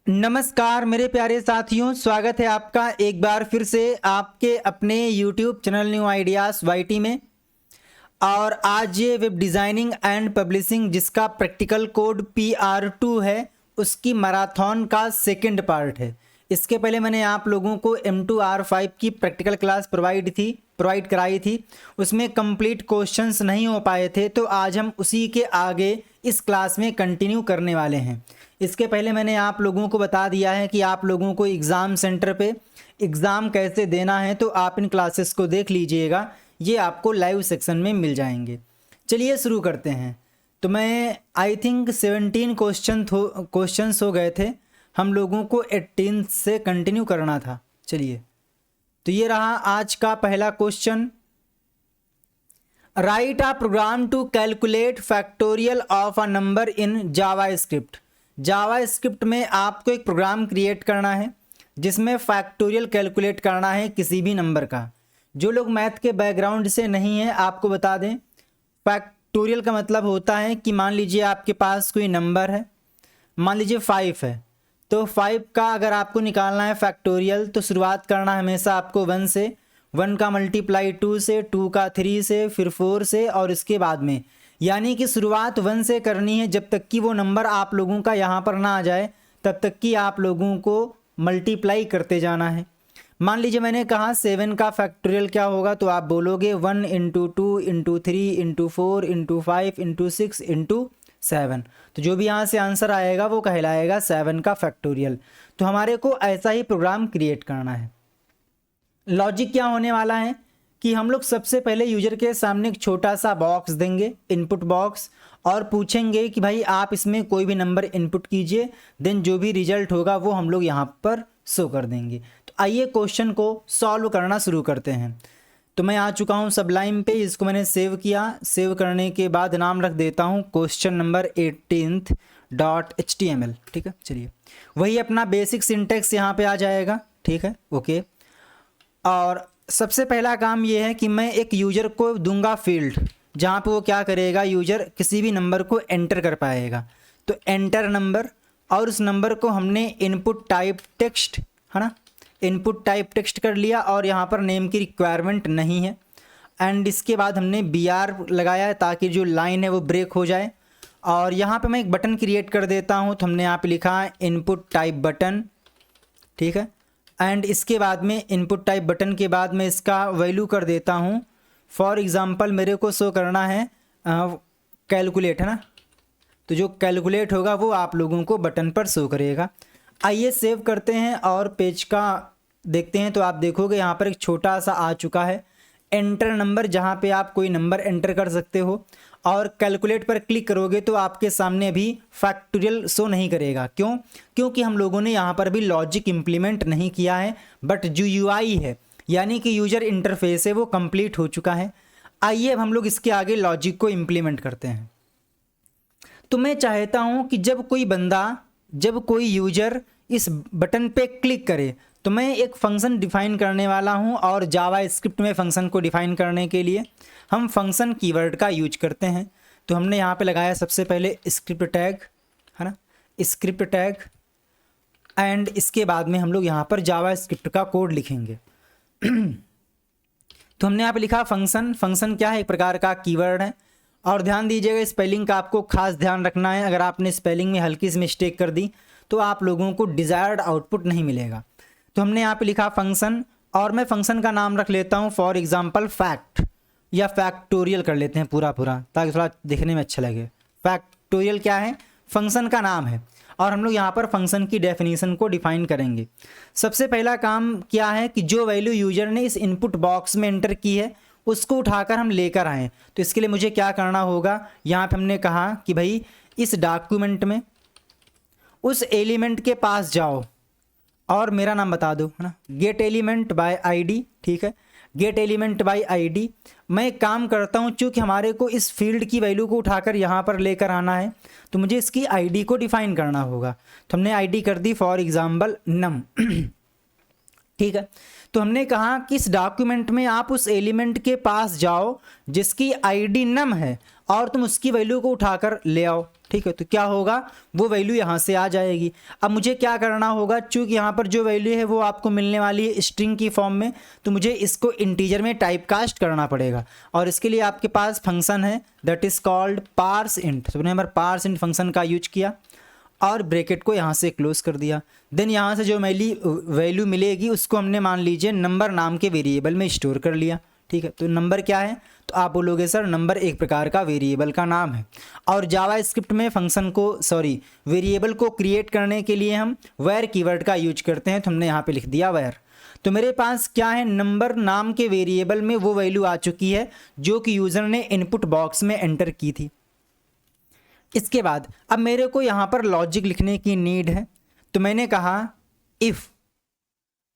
नमस्कार मेरे प्यारे साथियों, स्वागत है आपका एक बार फिर से आपके अपने YouTube channel new ideas YT में। और आज ये वेब डिज़ाइनिंग एंड पब्लिशिंग जिसका प्रैक्टिकल कोड PR2 है, उसकी मैराथन का सेकंड पार्ट है। इसके पहले मैंने आप लोगों को M2R5 की प्रैक्टिकल क्लास प्रोवाइड कराई थी। उसमें कंप्लीट क्वेश्चंस नहीं हो पाए थे, तो आज हम उसी के आगे इस क्लास में कंटिन्यू करने वाले हैं। इसके पहले मैंने आप लोगों को बता दिया है कि आप लोगों को एग्ज़ाम सेंटर पे एग्ज़ाम कैसे देना है, तो आप इन क्लासेस को देख लीजिएगा, ये आपको लाइव सेक्शन में मिल जाएंगे। चलिए शुरू करते हैं। तो मैं आई थिंक 17 क्वेश्चंस हो गए थे, हम लोगों को 18 से कंटिन्यू करना था। चलिए, तो ये रहा आज का पहला question. Write a program to calculate factorial of a number in JavaScript. JavaScript में आपको एक प्रोग्राम क्रिएट करना है जिसमें फैक्टोरियल कैलकुलेट करना है किसी भी नंबर का। जो लोग मैथ के बैकग्राउंड से नहीं है, आपको बता दें, फैक्टोरियल का मतलब होता है कि मान लीजिए आपके पास कोई नंबर है, मान लीजिए 5 है, तो 5 का अगर आपको निकालना है फैक्टोरियल, तो शुरुआत करना है हमेशा आपको 1 से, 1 का मल्टीप्लाई 2 से, 2 का 3 से, फिर 4 से, और इसके बाद में, यानी कि शुरुआत 1 से करनी है जब तक कि वो नंबर आप लोगों का यहाँ पर ना आ जाए, तब तक कि आप लोगों को मल्टीप्लाई करते जाना है। मान लीजिए मैंने कहा 7 का फैक्टोरियल क्या होगा, तो आप बोलोगे 1 × 2 × 3 × 4 × 5 × 6 × 7। तो जो भी यहाँ से आंसर आएगा वो कहलाएगा 7 का फैक्टोरियल। तो हमारे को ऐसा ही प्रोग्राम क्रिएट करना है। लॉजिक क्या होने वाला है कि हम लोग सबसे पहले यूजर के सामने एक छोटा सा बॉक्स देंगे, इनपुट बॉक्स, और पूछेंगे कि भाई आप इसमें कोई भी नंबर इनपुट कीजिए, देन जो भी रिजल्ट होगा वो हम लोग यहाँ पर शो कर देंगे। तो आइए क्वेश्चन को सॉल्व करना शुरू करते हैं। तो मैं आ चुका हूँ सबलाइम पे, इसको मैंने सेव किया। सेव करने के बाद नाम रख देता हूँ क्वेश्चन नंबर 18th.html। ठीक है, चलिए वही अपना बेसिक सिंटेक्स यहाँ पे आ जाएगा। ठीक है, ओके। और सबसे पहला काम ये है कि मैं एक यूजर को दूंगा फील्ड, जहाँ पे वो क्या करेगा, यूजर किसी भी नंबर को एंटर कर पाएगा। तो एंटर नंबर, और उस नंबर को हमने इनपुट टाइप टेक्स्ट, है ना, इनपुट टाइप टेक्स्ट कर लिया, और यहाँ पर नेम की रिक्वायरमेंट नहीं है। एंड इसके बाद हमने BR लगाया है ताकि जो लाइन है वो ब्रेक हो जाए। और यहाँ पे मैं एक बटन क्रिएट कर देता हूँ, तो हमने यहाँ पे लिखा है इनपुट टाइप बटन। ठीक है, एंड इसके बाद में इनपुट टाइप बटन के बाद में इसका वैल्यू कर देता हूँ। फॉर एग्ज़ाम्पल मेरे को शो करना है कैलकुलेट, है ना, तो जो कैलकुलेट होगा वो आप लोगों को बटन पर शो करेगा। आइए सेव करते हैं और पेज का देखते हैं। तो आप देखोगे यहाँ पर एक छोटा सा आ चुका है एंटर नंबर, जहाँ पे आप कोई नंबर एंटर कर सकते हो। और कैलकुलेट पर क्लिक करोगे तो आपके सामने अभी फैक्टोरियल शो नहीं करेगा। क्यों? क्योंकि हम लोगों ने यहाँ पर भी लॉजिक इम्प्लीमेंट नहीं किया है, बट जो UI है यानी कि यूजर इंटरफेस है वो कंप्लीट हो चुका है। आइए अब हम लोग इसके आगे लॉजिक को इम्प्लीमेंट करते हैं। तो मैं चाहता हूँ कि जब कोई यूजर इस बटन पे क्लिक करे तो मैं एक फंक्शन डिफाइन करने वाला हूँ। और जावास्क्रिप्ट में फंक्शन को डिफाइन करने के लिए हम फंक्शन कीवर्ड का यूज करते हैं। तो हमने यहाँ पे लगाया सबसे पहले स्क्रिप्ट टैग, है ना, स्क्रिप्ट टैग, एंड इसके बाद में हम लोग यहाँ पर जावास्क्रिप्ट का कोड लिखेंगे। तो हमने यहाँ पे लिखा फंक्शन। फंक्शन क्या है? एक प्रकार का कीवर्ड है। और ध्यान दीजिएगा स्पेलिंग का आपको खास ध्यान रखना है। अगर आपने स्पेलिंग में हल्की सी मिस्टेक कर दी तो आप लोगों को डिज़ायर्ड आउटपुट नहीं मिलेगा। तो हमने यहाँ पे लिखा फंक्शन, और मैं फंक्शन का नाम रख लेता हूँ फॉर एग्जांपल फैक्ट, या फैक्टोरियल कर लेते हैं पूरा ताकि थोड़ा देखने में अच्छा लगे। फैक्टोरियल क्या है? फंक्शन का नाम है। और हम लोग यहाँ पर फंक्शन की डेफिनेशन को डिफाइन करेंगे। सबसे पहला काम क्या है कि जो वैल्यू यूजर ने इस इनपुट बॉक्स में एंटर की है उसको उठाकर हम लेकर आएँ। तो इसके लिए मुझे क्या करना होगा, यहाँ पे हमने कहा कि भाई इस डॉक्यूमेंट में उस एलिमेंट के पास जाओ और मेरा नाम बता दो, है ना, गेट एलिमेंट बाय ID। ठीक है, गेट एलिमेंट बाय ID। मैं एक काम करता हूँ, चूँकि हमारे को इस फील्ड की वैल्यू को उठाकर यहाँ पर लेकर आना है तो मुझे इसकी ID को डिफाइन करना होगा। तो हमने ID कर दी फॉर एग्जाम्पल नम। ठीक है, तो हमने कहा कि इस डॉक्यूमेंट में आप उस एलिमेंट के पास जाओ जिसकी ID नम है, और तुम उसकी वैल्यू को उठाकर ले आओ, ठीक है। तो क्या होगा, वो वैल्यू यहाँ से आ जाएगी। अब मुझे क्या करना होगा, चूँकि यहाँ पर जो वैल्यू है वो आपको मिलने वाली है स्ट्रिंग की फॉर्म में, तो मुझे इसको इंटीजर में टाइप कास्ट करना पड़ेगा। और इसके लिए आपके पास फंक्शन है that is called parse int. तो मैंने पार्स इंट फंक्शन का यूज किया और ब्रैकेट को यहाँ से क्लोज कर दिया। देन यहाँ से जो वैल्यू मिलेगी उसको हमने मान लीजिए नंबर नाम के वेरिएबल में स्टोर कर लिया, ठीक है। तो नंबर क्या है, तो आप बोलोगे सर नंबर एक प्रकार का वेरिएबल का नाम है। और जावा स्क्रिप्ट में फंक्शन को वेरिएबल को क्रिएट करने के लिए हम वेयर कीवर्ड का यूज करते हैं, तो हमने यहाँ पे लिख दिया वेयर। तो मेरे पास क्या है, नंबर नाम के वेरिएबल में वो वैल्यू आ चुकी है जो कि यूज़र ने इनपुट बॉक्स में एंटर की थी। इसके बाद अब मेरे को यहाँ पर लॉजिक लिखने की नीड है, तो मैंने कहा इफ़,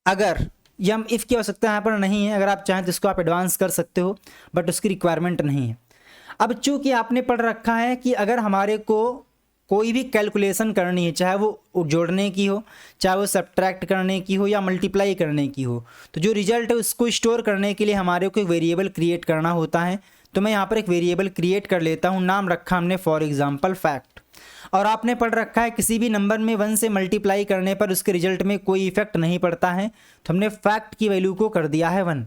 अगर, ये हम इफ़ की आवश्यकता यहाँ पर नहीं है, अगर आप चाहें तो इसको आप एडवांस कर सकते हो, बट उसकी रिक्वायरमेंट नहीं है। अब चूँकि आपने पढ़ रखा है कि अगर हमारे को कोई भी कैलकुलेशन करनी है, चाहे वो जोड़ने की हो, चाहे वो सब्ट्रैक्ट करने की हो या मल्टीप्लाई करने की हो, तो जो रिजल्ट है उसको स्टोर करने के लिए हमारे को एक वेरिएबल क्रिएट करना होता है। तो मैं यहाँ पर एक वेरिएबल क्रिएट कर लेता हूँ, नाम रखा हमने फॉर एग्जांपल फैक्ट। और आपने पढ़ रखा है किसी भी नंबर में 1 से मल्टीप्लाई करने पर उसके रिजल्ट में कोई इफेक्ट नहीं पड़ता है, तो हमने फैक्ट की वैल्यू को कर दिया है 1।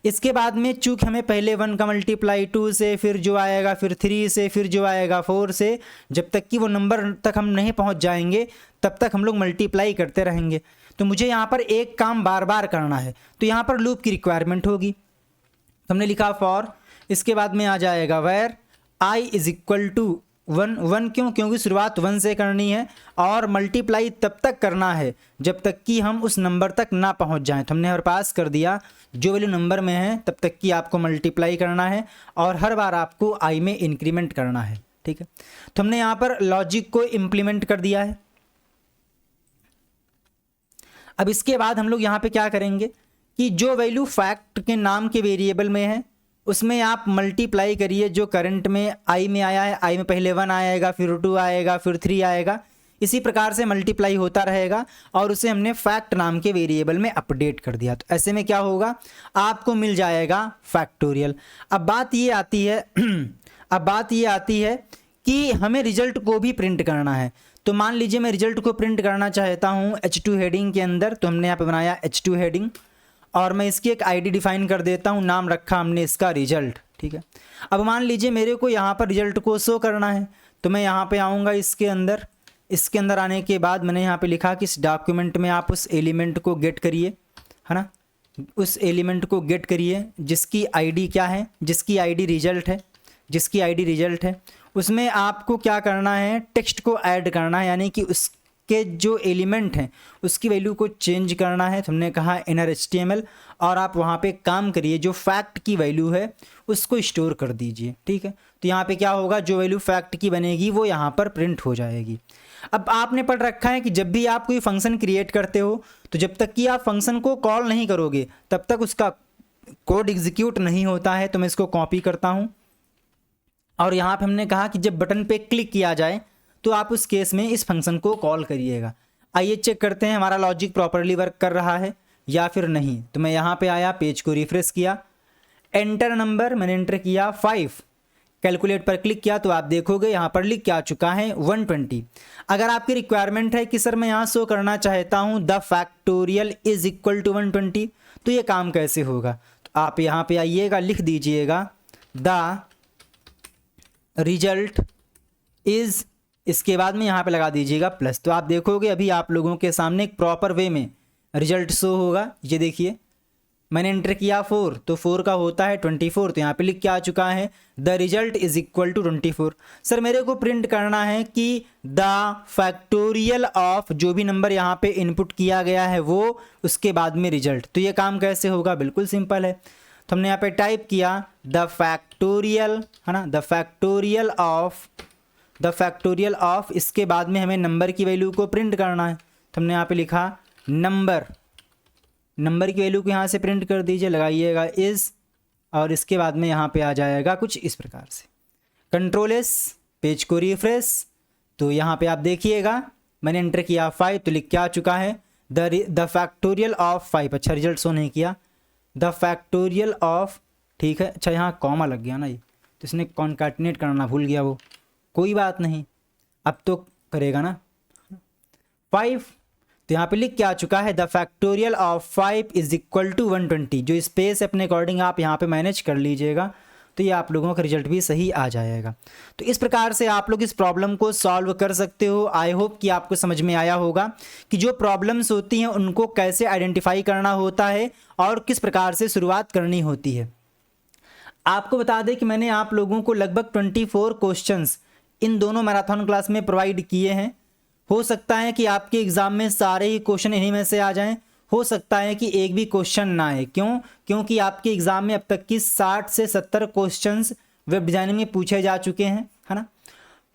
इसके बाद में चूँकि हमें पहले 1 का मल्टीप्लाई 2 से, फिर जो आएगा फिर 3 से, फिर जो आएगा 4 से, जब तक कि वो नंबर तक हम नहीं पहुँच जाएंगे तब तक हम लोग मल्टीप्लाई करते रहेंगे। तो मुझे यहाँ पर एक काम बार बार करना है, तो यहाँ पर लूप की रिक्वायरमेंट होगी। तो हमने लिखा फॉर, इसके बाद में आ जाएगा where i is equal to 1 क्यों, क्योंकि शुरुआत 1 से करनी है और मल्टीप्लाई तब तक करना है जब तक कि हम उस नंबर तक ना पहुंच जाएं। तो हमने हर पास कर दिया जो वैल्यू नंबर में है तब तक कि आपको मल्टीप्लाई करना है और हर बार आपको i में इंक्रीमेंट करना है, ठीक है। तो हमने यहाँ पर लॉजिक को इम्प्लीमेंट कर दिया है। अब इसके बाद हम लोग यहाँ पे क्या करेंगे कि जो वैल्यू फैक्ट के नाम के वेरिएबल में है उसमें आप मल्टीप्लाई करिए जो करंट में i में आया है। i में पहले 1 आएगा, फिर 2 आएगा, फिर 3 आएगा, इसी प्रकार से मल्टीप्लाई होता रहेगा और उसे हमने फैक्ट नाम के वेरिएबल में अपडेट कर दिया। तो ऐसे में क्या होगा, आपको मिल जाएगा फैक्टोरियल। अब बात ये आती है कि हमें रिजल्ट को भी प्रिंट करना है। तो मान लीजिए मैं रिजल्ट को प्रिंट करना चाहता हूँ H2 हेडिंग के अंदर, तो हमने यहाँ पे बनाया H2 हेडिंग और मैं इसकी एक आईडी डिफाइन कर देता हूँ, नाम रखा हमने इसका रिजल्ट, ठीक है। अब मान लीजिए मेरे को यहाँ पर रिजल्ट को शो करना है, तो मैं यहाँ पे आऊँगा इसके अंदर आने के बाद मैंने यहाँ पे लिखा कि इस डॉक्यूमेंट में आप उस एलिमेंट को गेट करिए, है ना, उस एलिमेंट को गेट करिए जिसकी आईडी क्या है, जिसकी आईडी रिजल्ट है, उसमें आपको क्या करना है, टेक्स्ट को ऐड करना है, यानी कि उसके जो एलिमेंट हैं उसकी वैल्यू को चेंज करना है। तो हमने कहा इनर HTML और आप वहाँ पे काम करिए, जो फैक्ट की वैल्यू है उसको स्टोर कर दीजिए, ठीक है। तो यहाँ पे क्या होगा, जो वैल्यू फैक्ट की बनेगी वो यहाँ पर प्रिंट हो जाएगी। अब आपने पढ़ रखा है कि जब भी आप कोई फंक्शन क्रिएट करते हो तो जब तक कि आप फंक्शन को कॉल नहीं करोगे तब तक उसका कोड एग्जीक्यूट नहीं होता है। तो मैं इसको कॉपी करता हूँ और यहाँ पे हमने कहा कि जब बटन पे क्लिक किया जाए तो आप उस केस में इस फंक्शन को कॉल करिएगा। आइए चेक करते हैं हमारा लॉजिक प्रॉपरली वर्क कर रहा है या फिर नहीं। तो मैं यहाँ पे आया, पेज को रिफ्रेश किया, एंटर नंबर मैंने एंटर किया 5, कैलकुलेट पर क्लिक किया तो आप देखोगे यहाँ पर लिख क्या चुका है 120। अगर आपकी रिक्वायरमेंट है कि सर मैं यहाँ शो करना चाहता हूँ the factorial is equal to 120, तो ये काम कैसे होगा, तो आप यहाँ पे आइएगा, लिख दीजिएगा द रिजल्ट इज़, इसके बाद में यहाँ पे लगा दीजिएगा प्लस। तो आप देखोगे अभी आप लोगों के सामने एक प्रॉपर वे में रिजल्ट शो होगा। ये देखिए मैंने एंटर किया 4, तो 4 का होता है 24, तो यहाँ पे लिख के आ चुका है the result is equal to 24। Sir मेरे को प्रिंट करना है कि द फैक्टोरियल ऑफ जो भी नंबर यहाँ पे इनपुट किया गया है वो, उसके बाद में रिजल्ट। तो ये काम कैसे होगा, बिल्कुल सिंपल है। तो हमने यहाँ पे टाइप किया द फैक्टोरियल, है ना, द फैक्टोरियल ऑफ, इसके बाद में हमें नंबर की वैल्यू को प्रिंट करना है। तो हमने यहाँ पे लिखा नंबर की वैल्यू को यहाँ से प्रिंट कर दीजिए, लगाइएगा इज़, और इसके बाद में यहाँ पे आ जाएगा कुछ इस प्रकार से, Ctrl+S, पेज को रिफ्रेश। तो यहाँ पे आप देखिएगा मैंने एंटर किया 5, तो लिख के आ चुका है द फैक्टोरियल ऑफ 5। अच्छा रिजल्ट शो नहीं किया, द फैक्टोरियल ऑफ, ठीक है, अच्छा यहाँ कॉमा लग गया ना ये, तो इसने कॉन्कैटिनेट करना भूल गया वो, कोई बात नहीं, अब तो करेगा ना। 5, तो यहाँ पे लिख के आ चुका है the factorial of 5 is equal to 120। जो स्पेस अपने अकॉर्डिंग आप यहाँ पे मैनेज कर लीजिएगा तो ये आप लोगों का रिजल्ट भी सही आ जाएगा। तो इस प्रकार से आप लोग इस प्रॉब्लम को सॉल्व कर सकते हो। आई होप कि आपको समझ में आया होगा कि जो प्रॉब्लम्स होती हैं उनको कैसे आइडेंटिफाई करना होता है और किस प्रकार से शुरुआत करनी होती है। आपको बता दें कि मैंने आप लोगों को लगभग 24 क्वेश्चंस इन दोनों मैराथन क्लास में प्रोवाइड किए हैं। हो सकता है कि आपके एग्ज़ाम में सारे ही क्वेश्चन इन्हीं में से आ जाएं, हो सकता है कि एक भी क्वेश्चन ना आए। क्यों? क्योंकि आपके एग्ज़ाम में अब तक की 60 से 70 क्वेश्चंस वेब डिज़ाइनिंग में पूछे जा चुके हैं, है ना।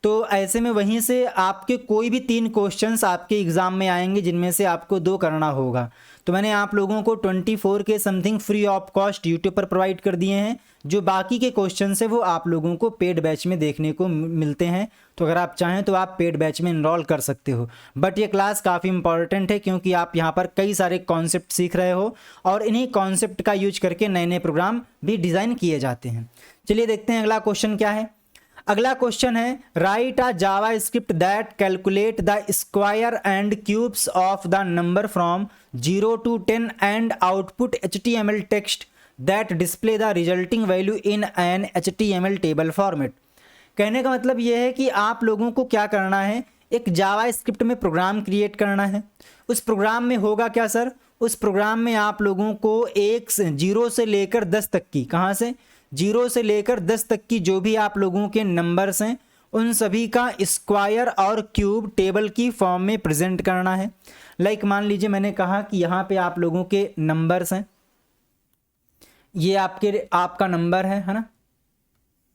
तो ऐसे में वहीं से आपके कोई भी 3 क्वेश्चंस आपके एग्ज़ाम में आएंगे जिनमें से आपको 2 करना होगा। तो मैंने आप लोगों को 24 के something free of cost YouTube पर प्रोवाइड कर दिए हैं। जो बाकी के क्वेश्चन है वो आप लोगों को पेड बैच में देखने को मिलते हैं। तो अगर आप चाहें तो आप पेड बैच में इनरोल कर सकते हो। बट ये क्लास काफ़ी इंपॉर्टेंट है क्योंकि आप यहाँ पर कई सारे कॉन्सेप्ट सीख रहे हो और इन्हीं कॉन्सेप्ट का यूज करके नए नए प्रोग्राम भी डिज़ाइन किए जाते हैं। चलिए देखते हैं अगला क्वेश्चन क्या है। अगला क्वेश्चन है right a Java script that calculate the square and cubes of the number from 0 to 10 and output HTML text that display the resulting value in an HTML table format. कहने का मतलब यह है कि आप लोगों को क्या करना है, एक जावा स्क्रिप्ट में प्रोग्राम क्रिएट करना है। उस प्रोग्राम में होगा क्या सर, उस प्रोग्राम में आप लोगों को 0 से लेकर 10 तक की, कहाँ से 0 से लेकर 10 तक की जो भी आप लोगों के नंबर्स हैं उन सभी का स्क्वायर और क्यूब टेबल की फॉर्म में प्रेजेंट करना है। लाइक मान लीजिए मैंने कहा कि यहाँ पे आप लोगों के नंबर्स हैं, ये आपका नंबर है ना,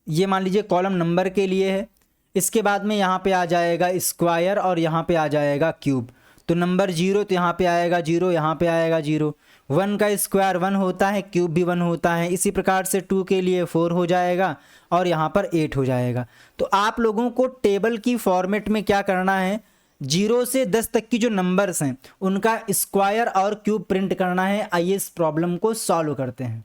ये मान लीजिए कॉलम नंबर के लिए है। इसके बाद में यहाँ पे आ जाएगा स्क्वायर और यहाँ पे आ जाएगा क्यूब। तो नंबर 0 तो यहाँ पे आएगा 0, यहाँ पे आएगा 0। 1 का स्क्वायर 1 होता है, क्यूब भी 1 होता है। इसी प्रकार से 2 के लिए 4 हो जाएगा और यहाँ पर 8 हो जाएगा। तो आप लोगों को टेबल की फॉर्मेट में क्या करना है, 0 से 10 तक की जो नंबर्स हैं उनका स्क्वायर और क्यूब प्रिंट करना है। आइए इस प्रॉब्लम को सॉल्व करते हैं।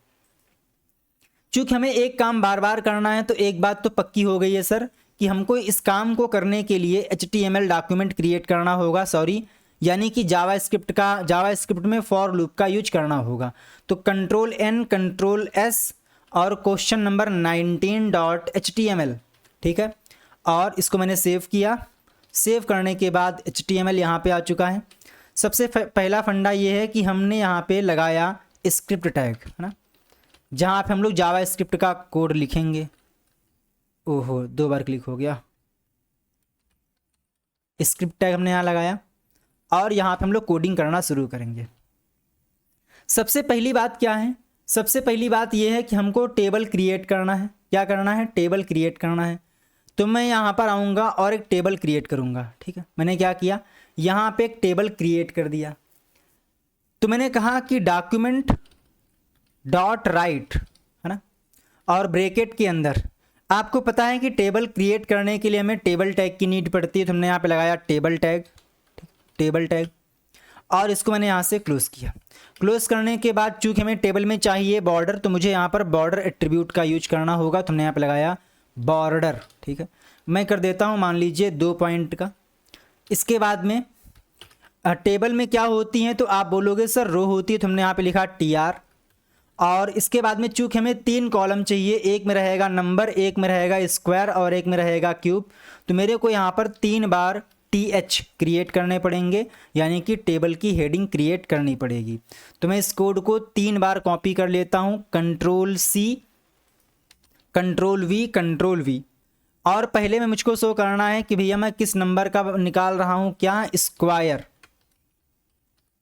चूँकि हमें एक काम बार बार करना है तो एक बात तो पक्की हो गई है सर कि हमको इस काम को करने के लिए HTML डॉक्यूमेंट क्रिएट करना होगा, यानी कि जावा स्क्रिप्ट में फॉर लूप का यूज करना होगा। तो Ctrl+N Ctrl+S और क्वेश्चन नंबर 19.html, ठीक है। और इसको मैंने सेव किया। सेव करने के बाद HTML यहाँ पे आ चुका है। सबसे पहला फंडा ये है कि हमने यहाँ पे लगाया स्क्रिप्ट टैग, है ना, जहाँ पे हम लोग जावा स्क्रिप्ट का कोड लिखेंगे। ओहो 2 बार क्लिक हो गया। स्क्रिप्ट टैग हमने यहाँ लगाया और यहाँ पे हम लोग कोडिंग करना शुरू करेंगे। सबसे पहली बात क्या है, सबसे पहली बात यह है कि हमको टेबल क्रिएट करना है। क्या करना है, टेबल क्रिएट करना है। तो मैं यहाँ पर आऊँगा और एक टेबल क्रिएट करूँगा, ठीक है। मैंने क्या किया, यहाँ पे एक टेबल क्रिएट कर दिया। तो मैंने कहा कि डॉक्यूमेंट डॉट राइट, है ना, और ब्रैकेट के अंदर आपको पता है कि टेबल क्रिएट करने के लिए हमें टेबल टैग की नीड पड़ती है। तो हमने यहाँ पे लगाया टेबल टैग और इसको मैंने यहाँ से क्लोज किया। क्लोज करने के बाद चूँकि हमें टेबल में चाहिए बॉर्डर, तो मुझे यहाँ पर बॉर्डर एट्रीब्यूट का यूज करना होगा। तो हमने यहाँ पे लगाया बॉर्डर, ठीक है। मैं कर देता हूँ मान लीजिए 2 पॉइंट का। इसके बाद में टेबल में क्या होती हैं, तो आप बोलोगे सर रो होती है, तो हमने यहाँ पे लिखा TR। और इसके बाद में चूँकि हमें 3 कॉलम चाहिए, एक में रहेगा नंबर, एक में रहेगा स्क्वायर और एक में रहेगा क्यूब। तो मेरे को यहाँ पर 3 बार TH क्रिएट करने पड़ेंगे, यानी कि टेबल की हेडिंग क्रिएट करनी पड़ेगी। तो मैं इस कोड को 3 बार कॉपी कर लेता हूँ, Ctrl+C Ctrl+V और पहले में मुझको शो करना है कि भैया मैं किस नंबर का निकाल रहा हूँ, क्या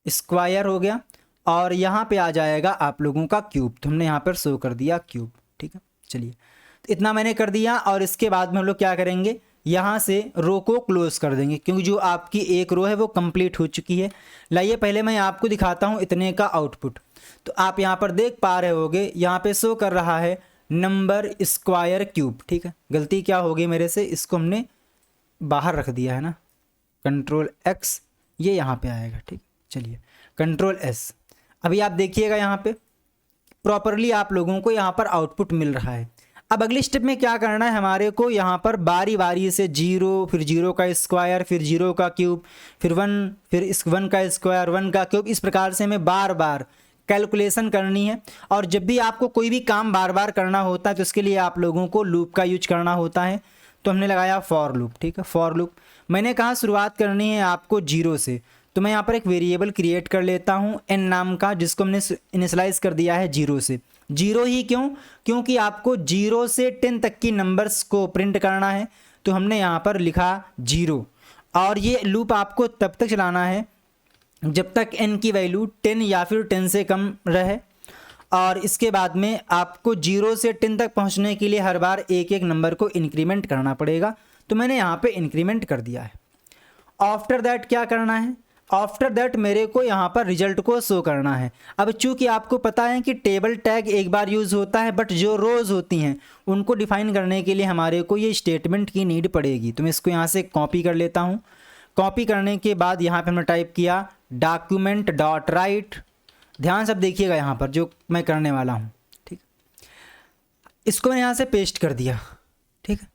स्क्वायर हो गया। और यहाँ पे आ जाएगा आप लोगों का क्यूब। तो हमने यहाँ पर शो कर दिया क्यूब, ठीक है। चलिए तो इतना मैंने कर दिया और इसके बाद में हम लोग क्या करेंगे, यहाँ से रो को क्लोज कर देंगे क्योंकि जो आपकी एक रो है वो कंप्लीट हो चुकी है। लाइए पहले मैं आपको दिखाता हूँ इतने का आउटपुट। तो आप यहाँ पर देख पा रहे होगे, यहाँ पे शो कर रहा है नंबर स्क्वायर क्यूब, ठीक है। गलती क्या होगी मेरे से, इसको हमने बाहर रख दिया है ना, Ctrl+X, ये यहाँ पे आएगा, ठीक। चलिए Ctrl+S। अभी आप देखिएगा यहाँ पे प्रॉपरली आप लोगों को यहाँ पर आउटपुट मिल रहा है। अब अगली स्टेप में क्या करना है हमारे को, यहाँ पर बारी बारी से 0, फिर 0 का स्क्वायर, फिर 0 का क्यूब, फिर 1, फिर इस 1 का स्क्वायर, 1 का क्यूब, इस प्रकार से हमें बार बार कैलकुलेशन करनी है। और जब भी आपको कोई भी काम बार बार करना होता है तो इसके लिए आप लोगों को लूप का यूज करना होता है। तो हमने लगाया फॉर लूप, ठीक है, फॉर लूप। मैंने कहा शुरुआत करनी है आपको 0 से, तो मैं यहाँ पर एक वेरिएबल क्रिएट कर लेता हूँ n नाम का, जिसको हमने इनिशलाइज कर दिया है 0 से। 0 ही क्यों? क्योंकि आपको 0 से 10 तक की नंबर्स को प्रिंट करना है, तो हमने यहाँ पर लिखा 0। और ये लूप आपको तब तक चलाना है जब तक n की वैल्यू 10 या फिर 10 से कम रहे। और इसके बाद में आपको 0 से 10 तक पहुंचने के लिए हर बार एक एक नंबर को इंक्रीमेंट करना पड़ेगा। तो मैंने यहाँ पे इंक्रीमेंट कर दिया है। आफ्टर दैट क्या करना है, आफ्टर दैट मेरे को यहाँ पर रिजल्ट को शो करना है। अब चूंकि आपको पता है कि टेबल टैग एक बार यूज़ होता है, बट जो रोज़ होती हैं उनको डिफाइन करने के लिए हमारे को ये स्टेटमेंट की नीड पड़ेगी। तो मैं इसको यहाँ से कॉपी कर लेता हूँ। कॉपी करने के बाद यहाँ पे हमने टाइप किया डॉक्यूमेंट डॉट राइट। ध्यान से अब देखिएगा यहाँ पर जो मैं करने वाला हूँ, ठीक। इसको मैंने यहाँ से पेस्ट कर दिया, ठीक है।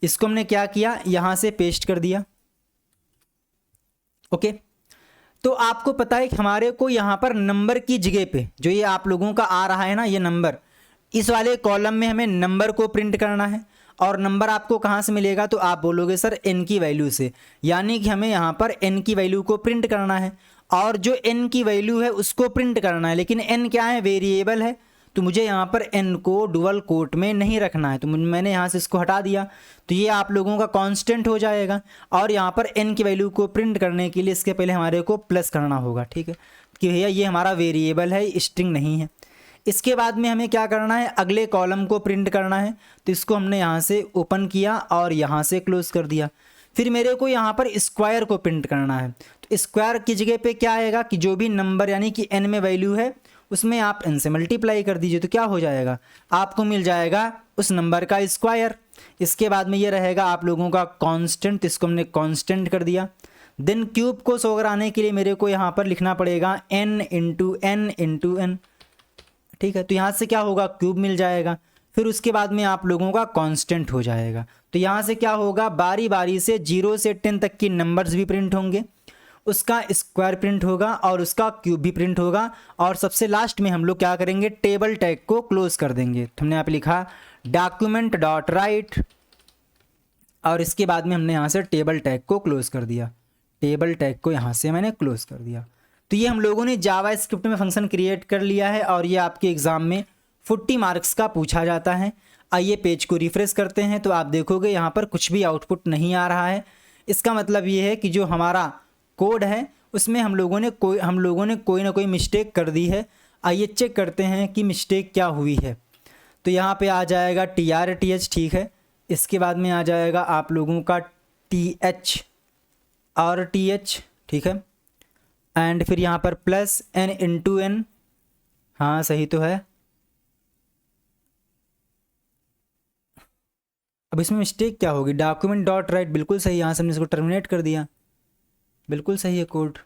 इसको हमने क्या किया, यहाँ से पेस्ट कर दिया, ओके। तो आपको पता है कि हमारे को यहाँ पर नंबर की जगह पे जो ये आप लोगों का आ रहा है ना, ये नंबर, इस वाले कॉलम में हमें नंबर को प्रिंट करना है। और नंबर आपको कहाँ से मिलेगा, तो आप बोलोगे सर n की वैल्यू से, यानी कि हमें यहाँ पर n की वैल्यू को प्रिंट करना है। और जो n की वैल्यू है उसको प्रिंट करना है, लेकिन n क्या है, वेरिएबल है। तो मुझे यहाँ पर n को डुअल कोट में नहीं रखना है, तो मैंने यहाँ से इसको हटा दिया। तो ये आप लोगों का कांस्टेंट हो जाएगा। और यहाँ पर n की वैल्यू को प्रिंट करने के लिए इसके पहले हमारे को प्लस करना होगा, ठीक है, कि भैया ये हमारा वेरिएबल है, स्ट्रिंग नहीं है। इसके बाद में हमें क्या करना है, अगले कॉलम को प्रिंट करना है। तो इसको हमने यहाँ से ओपन किया और यहाँ से क्लोज कर दिया। फिर मेरे को यहाँ पर स्क्वायर को प्रिंट करना है। तो स्क्वायर की जगह पे क्या आएगा कि जो भी नंबर यानी कि n में वैल्यू है उसमें आप n से मल्टीप्लाई कर दीजिए, तो क्या हो जाएगा, आपको मिल जाएगा उस नंबर का स्क्वायर। इसके बाद में ये रहेगा आप लोगों का कांस्टेंट, इसको हमने कांस्टेंट कर दिया। देन क्यूब को शो कराने के लिए मेरे को यहाँ पर लिखना पड़ेगा n इंटू n, ठीक है। तो यहाँ से क्या होगा, क्यूब मिल जाएगा। फिर उसके बाद में आप लोगों का कांस्टेंट हो जाएगा। तो यहाँ से क्या होगा, बारी बारी से 0 से 10 तक की नंबर्स भी प्रिंट होंगे, उसका स्क्वायर प्रिंट होगा और उसका क्यूब भी प्रिंट होगा। और सबसे लास्ट में हम लोग क्या करेंगे, टेबल टैग को क्लोज कर देंगे। तो हमने यहाँ पे लिखा डॉक्यूमेंट डॉट राइट, और इसके बाद में हमने यहाँ से टेबल टैग को क्लोज कर दिया। टेबल टैग को यहाँ से मैंने क्लोज कर दिया। तो ये हम लोगों ने जावा स्क्रिप्ट में फंक्शन क्रिएट कर लिया है, और ये आपके एग्ज़ाम में 40 मार्क्स का पूछा जाता है। आइए पेज को रिफ्रेश करते हैं, तो आप देखोगे यहाँ पर कुछ भी आउटपुट नहीं आ रहा है। इसका मतलब ये है कि जो हमारा कोड है उसमें हम लोगों ने कोई ना कोई मिस्टेक कर दी है। आइए चेक करते हैं कि मिस्टेक क्या हुई है। तो यहाँ पे आ जाएगा TRTH, ठीक है। इसके बाद में आ जाएगा आप लोगों का TH और TH, ठीक है। एंड फिर यहाँ पर प्लस n इंटू n, हाँ सही तो है। अब इसमें मिस्टेक क्या होगी, डॉक्यूमेंट डॉट राइट बिल्कुल सही, यहाँ से हमने इसको टर्मिनेट कर दिया, बिल्कुल सही है कोड।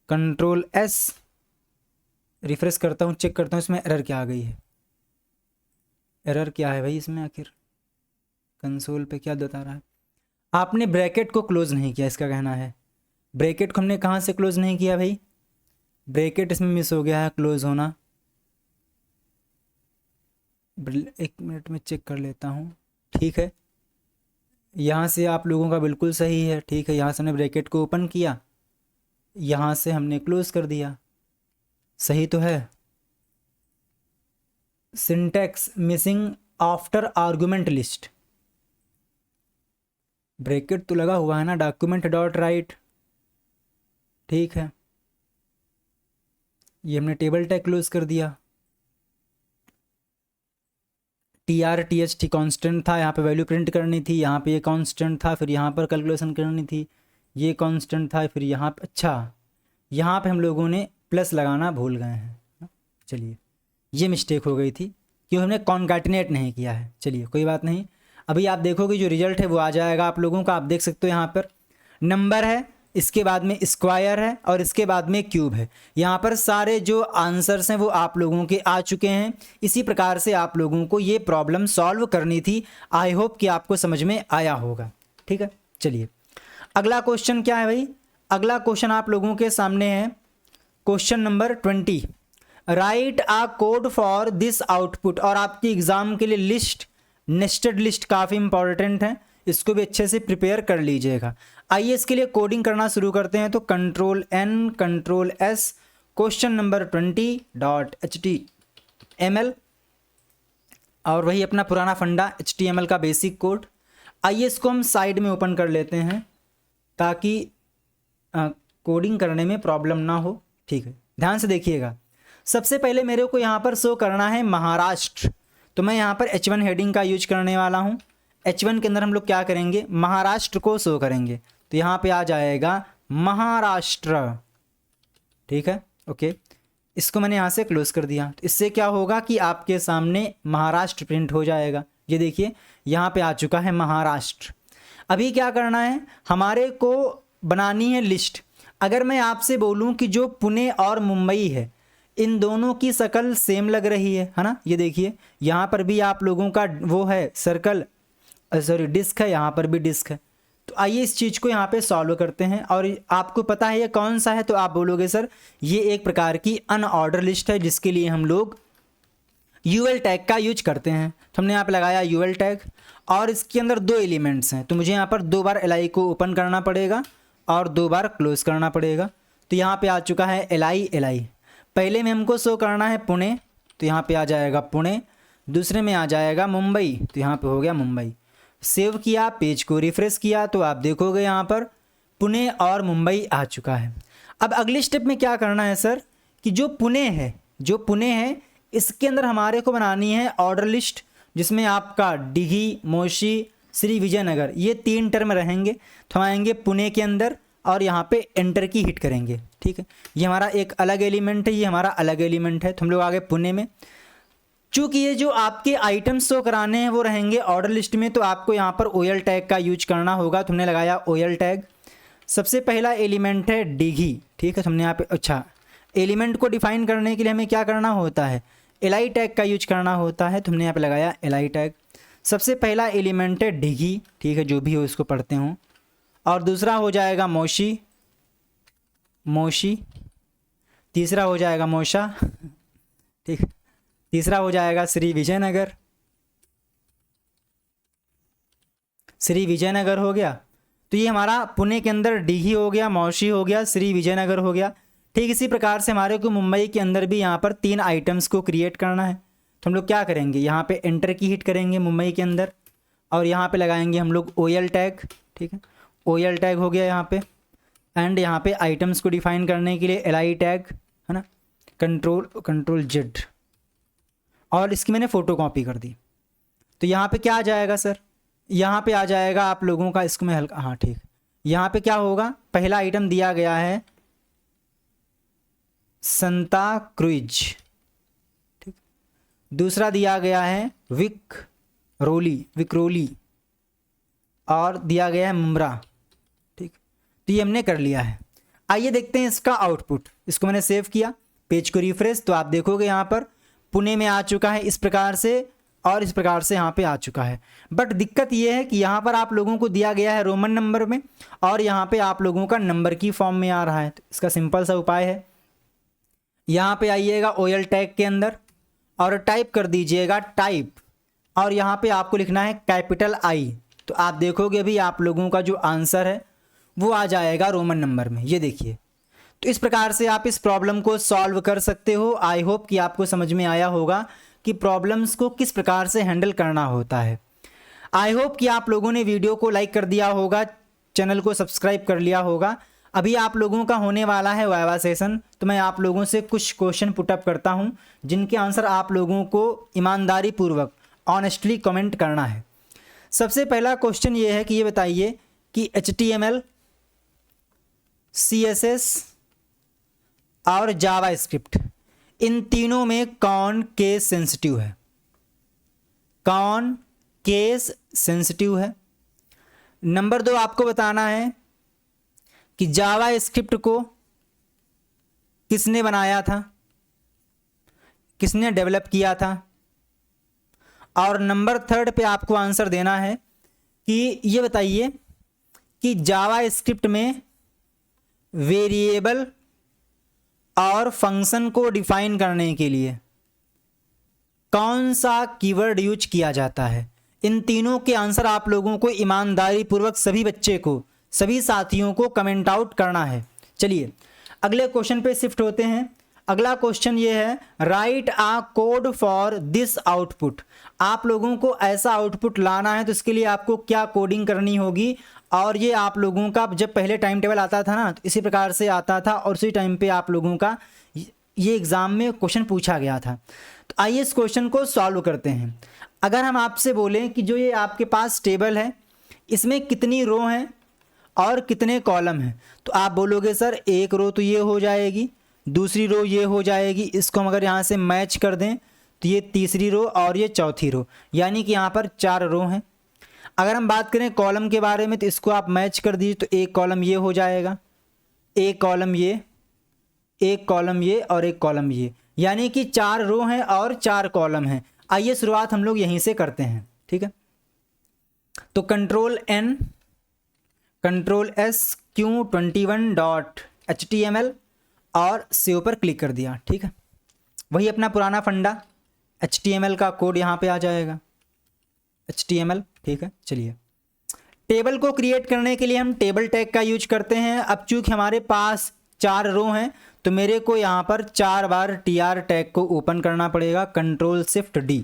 कंट्रोल S, रिफ्रेश करता हूँ, चेक करता हूँ इसमें एरर क्या आ गई है। एरर क्या है भाई इसमें, आखिर कंसोल पे क्या बता रहा है। आपने ब्रैकेट को क्लोज नहीं किया, इसका कहना है। ब्रैकेट को हमने कहाँ से क्लोज नहीं किया भाई, ब्रैकेट इसमें मिस हो गया है क्लोज होना। एक मिनट में चेक कर लेता हूँ, ठीक है। यहाँ से आप लोगों का बिल्कुल सही है, ठीक है। यहाँ से हमने ब्रैकेट को ओपन किया, यहाँ से हमने क्लोज कर दिया, सही तो है। Syntax missing after argument list, bracket तो लगा हुआ है ना, डॉक्यूमेंट डॉट राइट, ठीक है। ये हमने टेबल टैग क्लोज कर दिया। TRTH कांस्टेंट था, यहाँ पे वैल्यू प्रिंट करनी थी, यहाँ पे ये कांस्टेंट था, फिर यहाँ पर कैलकुलेशन करनी थी, ये कांस्टेंट था, फिर यहाँ पे, अच्छा यहाँ पे हम लोगों ने प्लस लगाना भूल गए हैं। चलिए ये मिस्टेक हो गई थी क्योंकि हमने कॉन्कैटिनेट नहीं किया है। चलिए कोई बात नहीं, अभी आप देखोगे जो रिजल्ट है वो आ जाएगा आप लोगों का। आप देख सकते हो यहाँ पर नंबर है इसके बाद में स्क्वायर है और इसके बाद में क्यूब है। यहाँ पर सारे जो आंसर्स हैं वो आप लोगों के आ चुके हैं। इसी प्रकार से आप लोगों को ये प्रॉब्लम सॉल्व करनी थी। आई होप कि आपको समझ में आया होगा। ठीक है, चलिए अगला क्वेश्चन क्या है भाई। अगला क्वेश्चन आप लोगों के सामने है question number 20। Right a code for this output. और आपकी एग्जाम के लिए लिस्ट, नेस्टेड लिस्ट काफ़ी इंपॉर्टेंट है, इसको भी अच्छे से प्रिपेयर कर लीजिएगा। आइए इसके लिए कोडिंग करना शुरू करते हैं। तो control N control S question number 20.html और वही अपना पुराना फंडा HTML का बेसिक कोड। आइए इसको हम साइड में ओपन कर लेते हैं ताकि कोडिंग करने में प्रॉब्लम ना हो। ठीक है, ध्यान से देखिएगा। सबसे पहले मेरे को यहाँ पर शो करना है महाराष्ट्र, तो मैं यहाँ पर H1 हेडिंग का यूज करने वाला हूँ। H1 के अंदर हम लोग क्या करेंगे, महाराष्ट्र को शो करेंगे। तो यहाँ पे आ जाएगा महाराष्ट्र। ठीक है, ओके, इसको मैंने यहाँ से क्लोज कर दिया। तो इससे क्या होगा कि आपके सामने महाराष्ट्र प्रिंट हो जाएगा। ये देखिए यहाँ पे आ चुका है महाराष्ट्र। अभी क्या करना है, हमारे को बनानी है लिस्ट। अगर मैं आपसे बोलूँ कि जो पुणे और मुंबई है, इन दोनों की शक्ल सेम लग रही है ना। ये देखिए यहाँ पर भी आप लोगों का वो है सर्कल, सॉरी डिस्क है, यहाँ पर भी डिस्क है। तो आइए इस चीज़ को यहाँ पे सॉल्व करते हैं। और आपको पता है ये कौन सा है, तो आप बोलोगे सर ये एक प्रकार की अनऑर्डर लिस्ट है जिसके लिए हम लोग यूएल टैग का यूज करते हैं। तो हमने यहाँ पे लगाया यूएल टैग और इसके अंदर 2 एलिमेंट्स हैं। तो मुझे यहाँ पर 2 बार li को ओपन करना पड़ेगा और 2 बार क्लोज करना पड़ेगा। तो यहाँ पे आ चुका है li। पहले में हमको शो करना है पुणे, तो यहाँ पे आ जाएगा पुणे। दूसरे में आ जाएगा मुंबई, तो यहाँ पे हो गया मुंबई। सेव किया, पेज को रिफ्रेश किया तो आप देखोगे यहाँ पर पुणे और मुंबई आ चुका है। अब अगली स्टेप में क्या करना है सर कि जो पुणे है इसके अंदर हमारे को बनानी है ऑर्डर लिस्ट, जिसमें आपका डिघी, मोशी, श्री विजयनगर ये 3 टर्म रहेंगे। तो हम आएंगे पुणे के अंदर और यहाँ पे एंटर की हिट करेंगे। ठीक है, ये हमारा एक अलग एलिमेंट है, ये हमारा अलग एलिमेंट है। तो हम लोग आगे पुणे में, चूँकि ये जो आपके आइटम्स शो कराने हैं वो रहेंगे ऑर्डर लिस्ट में, तो आपको यहाँ पर ओएल टैग का यूज करना होगा। तो हमने लगाया ओएल टैग। सबसे पहला एलिमेंट है डिघी। ठीक है, तो हमने यहाँ पे अच्छा एलिमेंट को डिफाइन करने के लिए हमें क्या करना होता है, एल टैग का यूज करना होता है। तो हमने यहाँ पे लगाया एल टैग। सबसे पहला एलिमेंट है डिघी, ठीक है, जो भी हो इसको पढ़ते हों। और दूसरा हो जाएगा मोशी, तीसरा हो जाएगा मोशा, ठीक, तीसरा हो जाएगा श्री विजयनगर हो गया। तो ये हमारा पुणे के अंदर डिघी हो गया, मौशी हो गया, श्री विजयनगर हो गया। ठीक इसी प्रकार से हमारे को मुंबई के अंदर भी यहाँ पर 3 आइटम्स को क्रिएट करना है। तो हम लोग क्या करेंगे, यहाँ पे एंटर की हिट करेंगे मुंबई के अंदर और यहाँ पे लगाएंगे हम लोग ओएल टैग। ठीक है, ओएल टैग हो गया यहाँ पे। एंड यहाँ पे आइटम्स को डिफाइन करने के लिए एल टैग है ना, कंट्रोल जेड, और इसकी मैंने फ़ोटो कॉपी कर दी। तो यहाँ पे क्या आ जाएगा सर, यहाँ पे आ जाएगा आप लोगों का, इसको मैं हल्का, हाँ ठीक, यहाँ पे क्या होगा, पहला आइटम दिया गया है संता क्रूज, ठीक, दूसरा दिया गया है विक्रोली और दिया गया है मुमरा। ठीक, तो ये हमने कर लिया है। आइए देखते हैं इसका आउटपुट। इसको मैंने सेव किया, पेज को रिफ्रेश, तो आप देखोगे यहाँ पर पुणे में आ चुका है इस प्रकार से और इस प्रकार से यहाँ पे आ चुका है। बट दिक्कत ये है कि यहाँ पर आप लोगों को दिया गया है रोमन नंबर में और यहाँ पे आप लोगों का नंबर की फॉर्म में आ रहा है। तो इसका सिंपल सा उपाय है, यहाँ पे आइएगा ओएल टैग के अंदर और टाइप कर दीजिएगा टाइप, और यहाँ पे आपको लिखना है कैपिटल आई। तो आप देखोगे अभी आप लोगों का जो आंसर है वो आ जाएगा रोमन नंबर में। ये देखिए, तो इस प्रकार से आप इस प्रॉब्लम को सॉल्व कर सकते हो। आई होप कि आपको समझ में आया होगा कि प्रॉब्लम्स को किस प्रकार से हैंडल करना होता है। आई होप कि आप लोगों ने वीडियो को लाइक कर दिया होगा, चैनल को सब्सक्राइब कर लिया होगा। अभी आप लोगों का होने वाला है वाइवा सेशन, तो मैं आप लोगों से कुछ क्वेश्चन पुटअप करता हूं जिनके आंसर आप लोगों को ईमानदारी पूर्वक ऑनेस्टली कमेंट करना है। सबसे पहला क्वेश्चन ये है कि ये बताइए कि HTML, CSS और जावास्क्रिप्ट इन तीनों में कौन केस सेंसिटिव है, कौन केस सेंसिटिव है। नंबर 2 आपको बताना है कि जावा स्क्रिप्ट को किसने बनाया था, किसने डेवलप किया था। और नंबर 3 पे आपको आंसर देना है कि ये बताइए कि जावा स्क्रिप्ट में वेरिएबल और फंक्शन को डिफाइन करने के लिए कौन सा कीवर्ड यूज किया जाता है। इन तीनों के आंसर आप लोगों को ईमानदारी पूर्वक सभी बच्चे को, सभी साथियों को कमेंट आउट करना है। चलिए अगले क्वेश्चन पे शिफ्ट होते हैं। अगला क्वेश्चन ये है, right uh code for this output. आप लोगों को ऐसा आउटपुट लाना है तो इसके लिए आपको क्या कोडिंग करनी होगी। और ये आप लोगों का जब पहले टाइम टेबल आता था ना तो इसी प्रकार से आता था और उसी टाइम पे आप लोगों का ये एग्ज़ाम में क्वेश्चन पूछा गया था। तो आइए इस क्वेश्चन को सॉल्व करते हैं। अगर हम आपसे बोलें कि जो ये आपके पास टेबल है इसमें कितनी रो हैं और कितने कॉलम हैं, तो आप बोलोगे सर एक रो तो ये हो जाएगी, दूसरी रो ये हो जाएगी, इसको हम अगर यहाँ से मैच कर दें तो ये तीसरी रो और ये चौथी रो, यानी कि यहाँ पर 4 रो हैं। अगर हम बात करें कॉलम के बारे में तो इसको आप मैच कर दीजिए तो एक कॉलम ये हो जाएगा, एक कॉलम ये, एक कॉलम ये और एक कॉलम ये, यानी कि 4 रो हैं और 4 कॉलम हैं। आइए शुरुआत हम लोग यहीं से करते हैं, ठीक है। तो control N control S Q21.html और सेव पर क्लिक कर दिया, ठीक है। वही अपना पुराना फंडा HTML का कोड यहाँ पे आ जाएगा, HTML, ठीक है। चलिए टेबल को क्रिएट करने के लिए हम टेबल टैग का यूज करते हैं। अब चूँकि हमारे पास 4 रो हैं तो मेरे को यहाँ पर 4 बार TR टैग को ओपन करना पड़ेगा, कंट्रोल शिफ्ट D।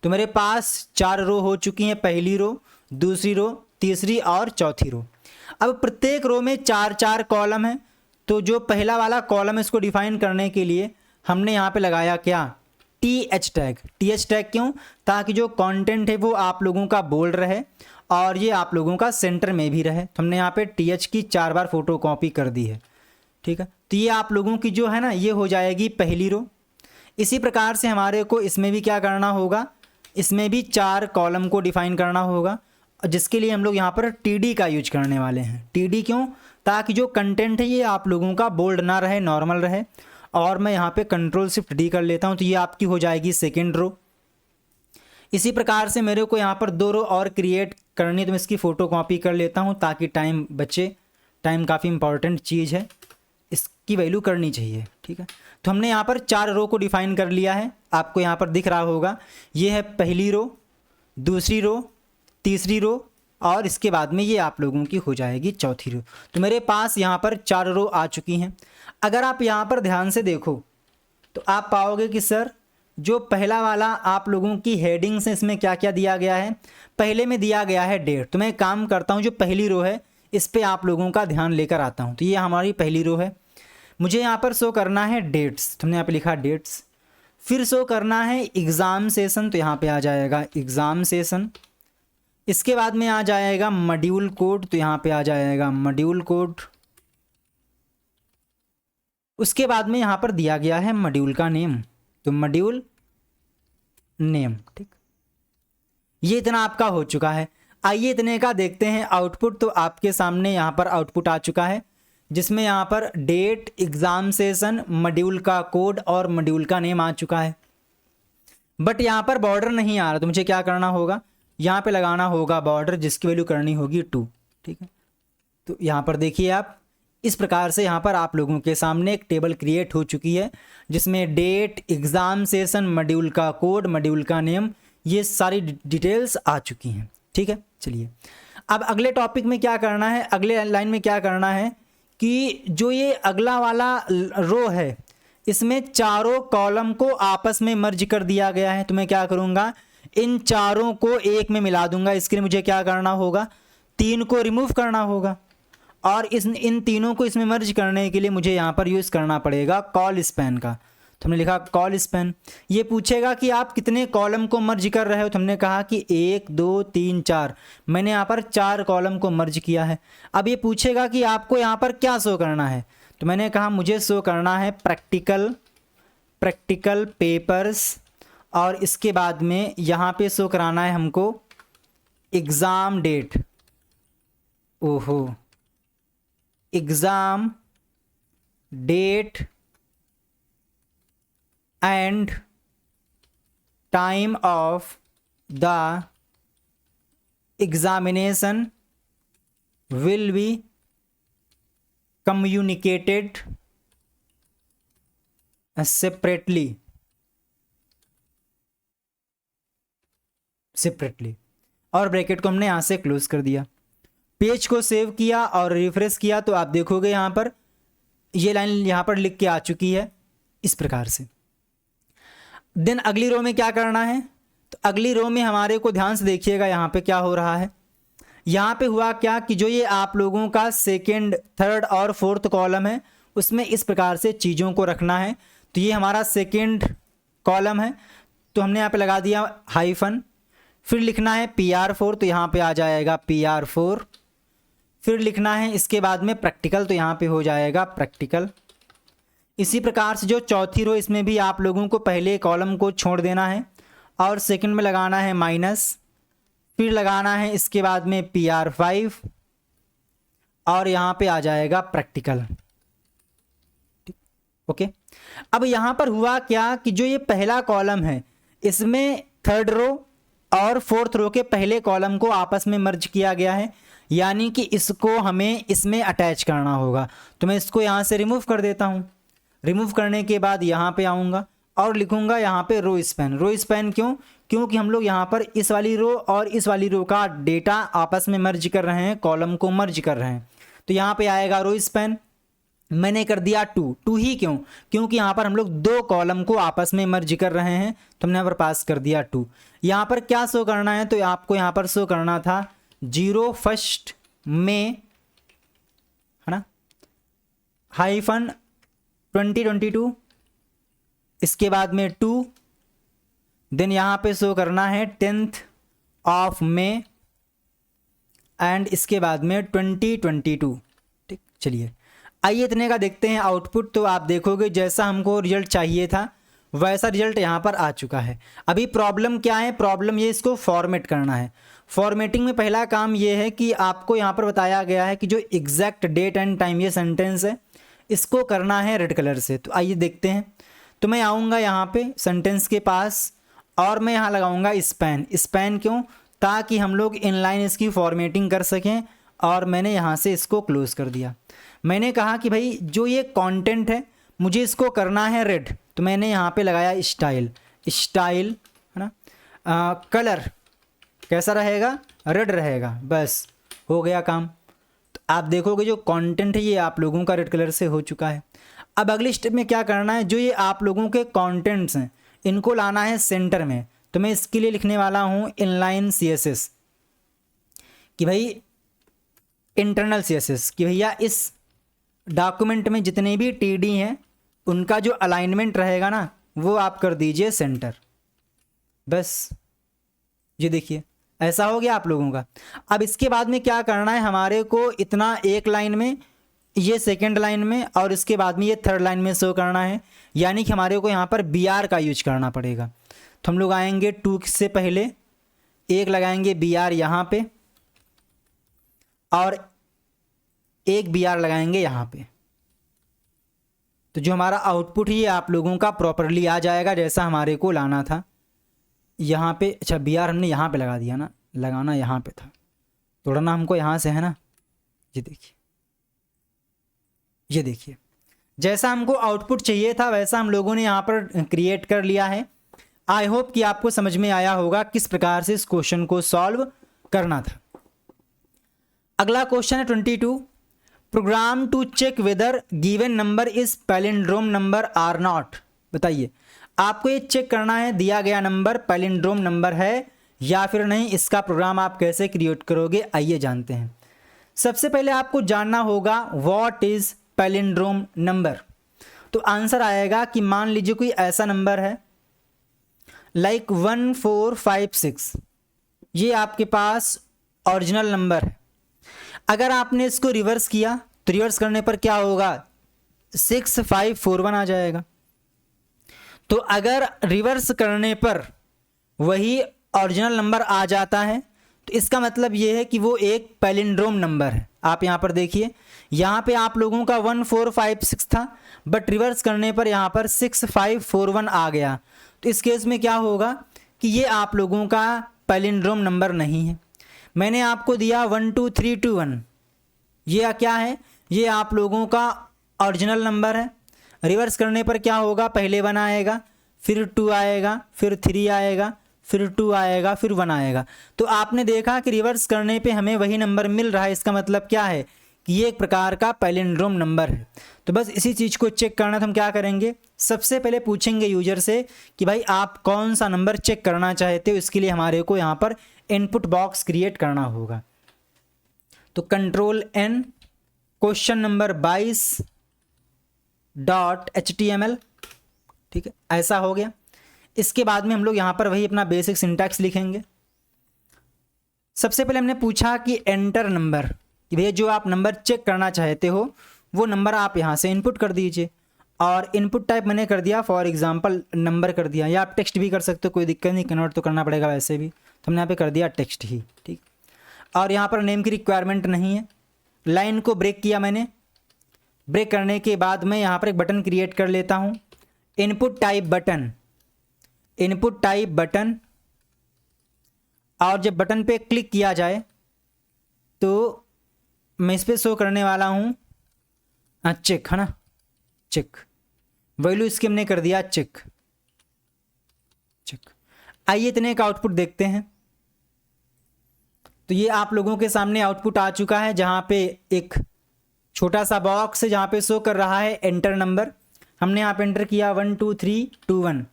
तो मेरे पास 4 रो हो चुकी हैं, पहली रो, दूसरी रो, तीसरी और चौथी रो। अब प्रत्येक रो में 4-4 कॉलम है, तो जो पहला वाला कॉलम है इसको डिफाइन करने के लिए हमने यहाँ पे लगाया क्या, TH टैग। TH टैग क्यों, ताकि जो कंटेंट है वो आप लोगों का बोल्ड रहे और ये आप लोगों का सेंटर में भी रहे। तो हमने यहाँ पे TH की 4 बार फोटो कॉपी कर दी है, ठीक है। तो ये आप लोगों की जो है ना ये हो जाएगी पहली रो। इसी प्रकार से हमारे को इसमें भी क्या करना होगा, इसमें भी 4 कॉलम को डिफाइन करना होगा, जिसके लिए हम लोग यहाँ पर TD का यूज करने वाले हैं। TD क्यों, ताकि जो कंटेंट है ये आप लोगों का बोल्ड ना रहे, नॉर्मल रहे। और मैं यहाँ पे कंट्रोल शिफ्ट D कर लेता हूँ तो ये आपकी हो जाएगी सेकेंड रो। इसी प्रकार से मेरे को यहाँ पर 2 रो और क्रिएट करनी, तो मैं इसकी फ़ोटो कॉपी कर लेता हूँ ताकि टाइम बचे। टाइम काफ़ी इंपॉर्टेंट चीज़ है, इसकी वैल्यू करनी चाहिए, ठीक है। तो हमने यहाँ पर 4 रो को डिफाइन कर लिया है, आपको यहाँ पर दिख रहा होगा। ये है पहली रो, दूसरी रो, तीसरी रो और इसके बाद में ये आप लोगों की हो जाएगी चौथी रो। तो मेरे पास यहाँ पर 4 रो आ चुकी हैं। अगर आप यहाँ पर ध्यान से देखो तो आप पाओगे कि सर जो पहला वाला आप लोगों की हेडिंग्स है इसमें क्या क्या दिया गया है। पहले में दिया गया है डेट। तो मैं एक काम करता हूँ, जो पहली रो है इस पर आप लोगों का ध्यान लेकर आता हूँ। तो ये हमारी पहली रो है, मुझे यहाँ पर शो करना है डेट्स, तो हमने यहाँ पे लिखा डेट्स। फिर शो करना है एग्ज़ाम सेशन, तो यहाँ पे आ जाएगा एग्ज़ाम सेशन। इसके बाद में आ जाएगा मॉड्यूल कोड, तो यहाँ पे आ जाएगा मॉड्यूल कोड। उसके बाद में यहाँ पर दिया गया है मॉड्यूल का नेम, तो मॉड्यूल नेम, ठीक। ये इतना आपका हो चुका है। आइए इतने का देखते हैं आउटपुट। तो आपके सामने यहाँ पर आउटपुट आ चुका है, जिसमें यहाँ पर डेट, एग्ज़ाम सेशन, मॉड्यूल का कोड और मॉड्यूल का नेम आ चुका है। बट यहाँ पर बॉर्डर नहीं आ रहा, तो मुझे क्या करना होगा, यहाँ पे लगाना होगा बॉर्डर, जिसकी वैल्यू करनी होगी 2, ठीक है। तो यहाँ पर देखिए आप, इस प्रकार से यहाँ पर आप लोगों के सामने एक टेबल क्रिएट हो चुकी है, जिसमें डेट, एग्ज़ाम सेशन, मॉड्यूल का कोड, मॉड्यूल का नेम, ये सारी डिटेल्स आ चुकी हैं, ठीक है। चलिए अब अगले टॉपिक में क्या करना है, अगले लाइन में क्या करना है कि जो ये अगला वाला रो है इसमें चारों कॉलम को आपस में मर्ज कर दिया गया है। तो मैं क्या करूँगा, इन चारों को एक में मिला दूंगा। इसके लिए मुझे क्या करना होगा, 3 को रिमूव करना होगा और इन तीनों को इसमें मर्ज करने के लिए मुझे यहाँ पर यूज़ करना पड़ेगा कॉल स्पैन का। तो हमने लिखा कॉल स्पैन। ये पूछेगा कि आप कितने कॉलम को मर्ज कर रहे हो, तो हमने कहा कि 1 2 3 4। मैंने यहाँ पर 4 कॉलम को मर्ज किया है। अब ये पूछेगा कि आपको यहाँ पर क्या शो करना है, तो मैंने कहा मुझे शो करना है प्रैक्टिकल पेपर्स, और इसके बाद में यहाँ पे शो कराना है हमको एग्ज़ाम डेट। ओहो, exam date and time of the examination will be communicated separately और ब्रैकेट को हमने यहां से क्लोज कर दिया। पेज को सेव किया और रिफ्रेश किया तो आप देखोगे यहां पर ये लाइन यहां पर लिख के आ चुकी है इस प्रकार से। देन अगली रो में क्या करना है, तो अगली रो में हमारे को ध्यान से देखिएगा यहां पे क्या हो रहा है। यहाँ पे हुआ क्या कि जो ये आप लोगों का सेकंड, थर्ड और फोर्थ कॉलम है उसमें इस प्रकार से चीज़ों को रखना है। तो ये हमारा सेकंड कॉलम है तो हमने यहाँ पे लगा दिया हाइफन, फिर लिखना है PR4 तो यहाँ पे आ जाएगा PR4, फिर लिखना है इसके बाद में प्रैक्टिकल तो यहाँ पे हो जाएगा प्रैक्टिकल। इसी प्रकार से जो चौथी रो इसमें भी आप लोगों को पहले कॉलम को छोड़ देना है और सेकंड में लगाना है माइनस, फिर लगाना है इसके बाद में PR5 और यहाँ पे आ जाएगा प्रैक्टिकल। ओके, अब यहाँ पर हुआ क्या कि जो ये पहला कॉलम है इसमें थर्ड रो और फोर्थ रो के पहले कॉलम को आपस में मर्ज किया गया है, यानी कि इसको हमें इसमें अटैच करना होगा। तो मैं इसको यहाँ से रिमूव कर देता हूँ। रिमूव करने के बाद यहाँ पे आऊँगा और लिखूँगा यहाँ पे रो स्पैन। रो स्पैन क्यों? क्योंकि हम लोग यहाँ पर इस वाली रो और इस वाली रो का डेटा आपस में मर्ज कर रहे हैं, कॉलम को मर्ज कर रहे हैं। तो यहाँ पे आएगा रो स्पैन। मैंने कर दिया 2 ही क्यों? क्योंकि यहाँ पर हम लोग 2 कॉलम को आपस में मर्ज कर रहे हैं तो हमने यहाँ पर पास कर दिया 2। यहाँ पर क्या शो करना है, तो आपको यहाँ पर शो करना था 0 फर्स्ट में, है ना, हाइफन 2022, इसके बाद में 2, देन यहाँ पे शो करना है 10th ऑफ May एंड इसके बाद में 2022। ठीक, चलिए आइए इतने का देखते हैं आउटपुट। तो आप देखोगे जैसा हमको रिजल्ट चाहिए था वैसा रिजल्ट यहाँ पर आ चुका है। अभी प्रॉब्लम क्या है? प्रॉब्लम ये इसको फॉर्मेट करना है। फॉर्मेटिंग में पहला काम ये है कि आपको यहाँ पर बताया गया है कि जो एग्जैक्ट डेट एंड टाइम ये सेंटेंस है इसको करना है रेड कलर से। तो आइए देखते हैं। तो मैं आऊँगा यहाँ पे सेंटेंस के पास और मैं यहाँ लगाऊंगा स्पैन। स्पैन क्यों? ताकि हम लोग इनलाइन इसकी फॉर्मेटिंग कर सकें। और मैंने यहाँ से इसको क्लोज कर दिया। मैंने कहा कि भाई जो ये कंटेंट है मुझे इसको करना है रेड, तो मैंने यहाँ पे लगाया स्टाइल। स्टाइल है ना, कलर कैसा रहेगा? रेड रहेगा। बस हो गया काम। तो आप देखोगे जो कंटेंट है ये आप लोगों का रेड कलर से हो चुका है। अब अगली स्टेप में क्या करना है, जो ये आप लोगों के कंटेंट्स हैं इनको लाना है सेंटर में। तो मैं इसके लिए लिखने वाला हूँ इनलाइन CSS कि भाई इंटरनल CSS कि भैया इस डॉक्यूमेंट में जितने भी TD हैं उनका जो अलाइनमेंट रहेगा ना वो आप कर दीजिए सेंटर। बस ये देखिए ऐसा हो गया आप लोगों का। अब इसके बाद में क्या करना है, हमारे को इतना एक लाइन में, ये सेकेंड लाइन में और इसके बाद में ये थर्ड लाइन में शो करना है, यानी कि हमारे को यहाँ पर BR का यूज करना पड़ेगा। तो हम लोग आएंगे 2 से पहले एक लगाएंगे BR यहाँ पे और एक BR लगाएंगे यहाँ पे। तो जो हमारा आउटपुट ही आप लोगों का प्रॉपरली आ जाएगा जैसा हमारे को लाना था। यहाँ पे अच्छा BR हमने यहाँ पे लगा दिया ना, लगाना यहाँ पे था, तोड़ना हमको यहाँ से है ना। ये देखिए, ये देखिए जैसा हमको आउटपुट चाहिए था वैसा हम लोगों ने यहाँ पर क्रिएट कर लिया है। आई होप कि आपको समझ में आया होगा किस प्रकार से इस क्वेश्चन को सॉल्व करना था। अगला क्वेश्चन है 22, program to check whether given number is palindrome number or not. बताइए आपको ये चेक करना है दिया गया नंबर पैलिंड्रोम नंबर है या फिर नहीं। इसका प्रोग्राम आप कैसे क्रिएट करोगे आइए जानते हैं। सबसे पहले आपको जानना होगा व्हाट इज पैलिंड्रोम नंबर। तो आंसर आएगा कि मान लीजिए कोई ऐसा नंबर है लाइक 1456, ये आपके पास ओरिजिनल नंबर है। अगर आपने इसको रिवर्स किया तो रिवर्स करने पर क्या होगा, 6541 आ जाएगा। तो अगर रिवर्स करने पर वही ओरिजिनल नंबर आ जाता है तो इसका मतलब ये है कि वो एक पैलिंड्रोम नंबर है। आप यहाँ पर देखिए, यहाँ पे आप लोगों का 1456 था, बट रिवर्स करने पर यहाँ पर 6541 आ गया। तो इस केस में क्या होगा कि ये आप लोगों का पैलिंड्रोम नंबर नहीं है। मैंने आपको दिया 12321, ये क्या है, ये आप लोगों का ओरिजिनल नंबर है। रिवर्स करने पर क्या होगा, पहले 1 आएगा, फिर 2 आएगा, फिर 3 आएगा, फिर 2 आएगा, फिर 1 आएगा। तो आपने देखा कि रिवर्स करने पे हमें वही नंबर मिल रहा है। इसका मतलब क्या है कि ये एक प्रकार का पैलिंड्रोम नंबर है। तो बस इसी चीज़ को चेक करना, तो हम क्या करेंगे, सबसे पहले पूछेंगे यूजर से कि भाई आप कौन सा नंबर चेक करना चाहते हो। इसके लिए हमारे को यहाँ पर इनपुट बॉक्स क्रिएट करना होगा। तो control N question number 22.html, ठीक है, ऐसा हो गया। इसके बाद में हम लोग यहाँ पर वही अपना बेसिक सिंटैक्स लिखेंगे। सबसे पहले हमने पूछा कि एंटर नंबर, कि भैया जो आप नंबर चेक करना चाहते हो वो नंबर आप यहाँ से इनपुट कर दीजिए। और इनपुट टाइप मैंने कर दिया फॉर एग्जांपल नंबर कर दिया, या आप टेक्स्ट भी कर सकते हो, कोई दिक्कत नहीं, कन्वर्ट तो करना पड़ेगा वैसे भी, तो हमने यहाँ पे कर दिया टेक्स्ट ही, ठीक। और यहाँ पर नेम की रिक्वायरमेंट नहीं है। लाइन को ब्रेक किया मैंने, ब्रेक करने के बाद मैं यहाँ पर एक बटन क्रिएट कर लेता हूँ, input type button, input type button. और जब बटन पे क्लिक किया जाए तो मैं इस पर शो करने वाला हूँ चेक, है ना, चेक। वैल्यू इसकी हमने कर दिया चेक, चेक। आइए इतने का आउटपुट देखते हैं। तो ये आप लोगों के सामने आउटपुट आ चुका है, जहाँ पे एक छोटा सा बॉक्स है जहाँ पे शो कर रहा है एंटर नंबर। हमने यहाँ पे एंटर किया 12321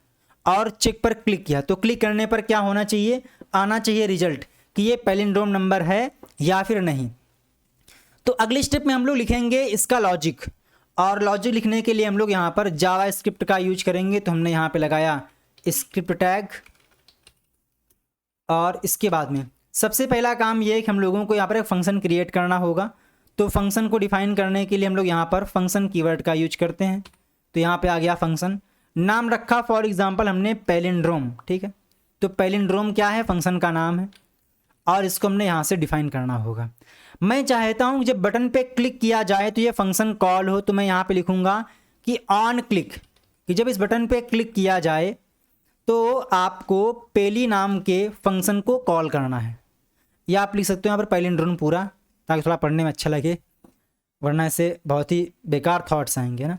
और चेक पर क्लिक किया। तो क्लिक करने पर क्या होना चाहिए, आना चाहिए रिजल्ट कि ये पैलिंड्रोम नंबर है या फिर नहीं। तो अगली स्टेप में हम लोग लिखेंगे इसका लॉजिक, और लॉजिक लिखने के लिए हम लोग यहाँ पर जावा स्क्रिप्ट का यूज करेंगे। तो हमने यहाँ पे लगाया स्क्रिप्ट टैग, और इसके बाद में सबसे पहला काम ये है कि हम लोगों को यहाँ पर एक फंक्शन क्रिएट करना होगा। तो फंक्शन को डिफाइन करने के लिए हम लोग यहाँ पर फंक्शन कीवर्ड का यूज करते हैं। तो यहाँ पे आ गया फंक्शन, नाम रखा फॉर एग्जांपल हमने पैलिंड्रोम, ठीक है। तो पैलिंड्रोम क्या है, फंक्शन का नाम है, और इसको हमने यहाँ से डिफाइन करना होगा। मैं चाहता हूँ जब बटन पे क्लिक किया जाए तो ये फंक्शन कॉल हो, तो मैं यहाँ पे लिखूँगा कि ऑन क्लिक, कि जब इस बटन पे क्लिक किया जाए तो आपको पेली नाम के फंक्शन को कॉल करना है। या आप लिख सकते हो यहाँ पर पैलिंड्रोम पूरा, ताकि थोड़ा पढ़ने में अच्छा लगे, वरना ऐसे बहुत ही बेकार थॉट्स आएंगे ना,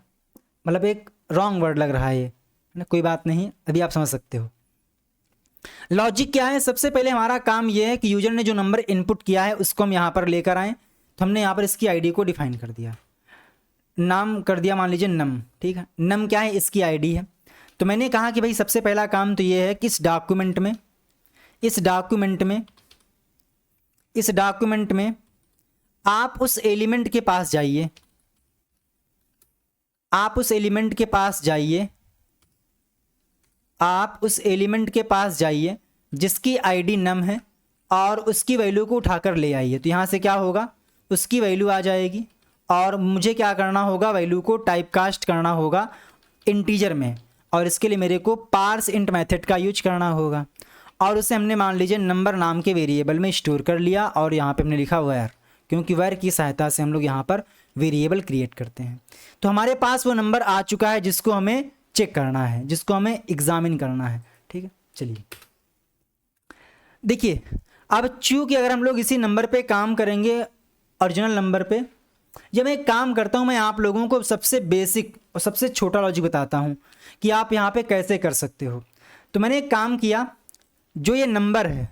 मतलब एक रॉन्ग वर्ड लग रहा है ये ना, कोई बात नहीं, अभी आप समझ सकते हो। लॉजिक क्या है, सबसे पहले हमारा काम ये है कि यूजर ने जो नंबर इनपुट किया है उसको हम यहाँ पर लेकर आएँ। तो हमने यहाँ पर इसकी आईडी को डिफाइन कर दिया, नाम कर दिया मान लीजिए नम, ठीक है। नम क्या है, इसकी आईडी है। तो मैंने कहा कि भाई सबसे पहला काम तो ये है कि इस डॉक्यूमेंट में आप उस एलिमेंट के पास जाइए, आप उस एलिमेंट के पास जाइए जिसकी आईडी नम है, और उसकी वैल्यू को उठाकर ले आइए। तो यहाँ से क्या होगा, उसकी वैल्यू आ जाएगी, और मुझे क्या करना होगा, वैल्यू को टाइप कास्ट करना होगा इंटीजर में, और इसके लिए मेरे को पार्स इंट मेथड का यूज करना होगा। और उसे हमने मान लीजिए नंबर नाम के वेरिएबल में स्टोर कर लिया, और यहाँ पे हमने लिखा वेयर, क्योंकि वेयर की सहायता से हम लोग यहाँ पर वेरिएबल क्रिएट करते हैं। तो हमारे पास वो नंबर आ चुका है जिसको हमें चेक करना है, जिसको हमें एग्जामिन करना है, ठीक है। चलिए देखिए, अब चूँकि अगर हम लोग इसी नंबर पे काम करेंगे, ओरिजिनल नंबर पे, जब मैं एक काम करता हूँ, मैं आप लोगों को सबसे बेसिक और सबसे छोटा लॉजिक बताता हूँ कि आप यहाँ पे कैसे कर सकते हो। तो मैंने एक काम किया, जो ये नंबर है,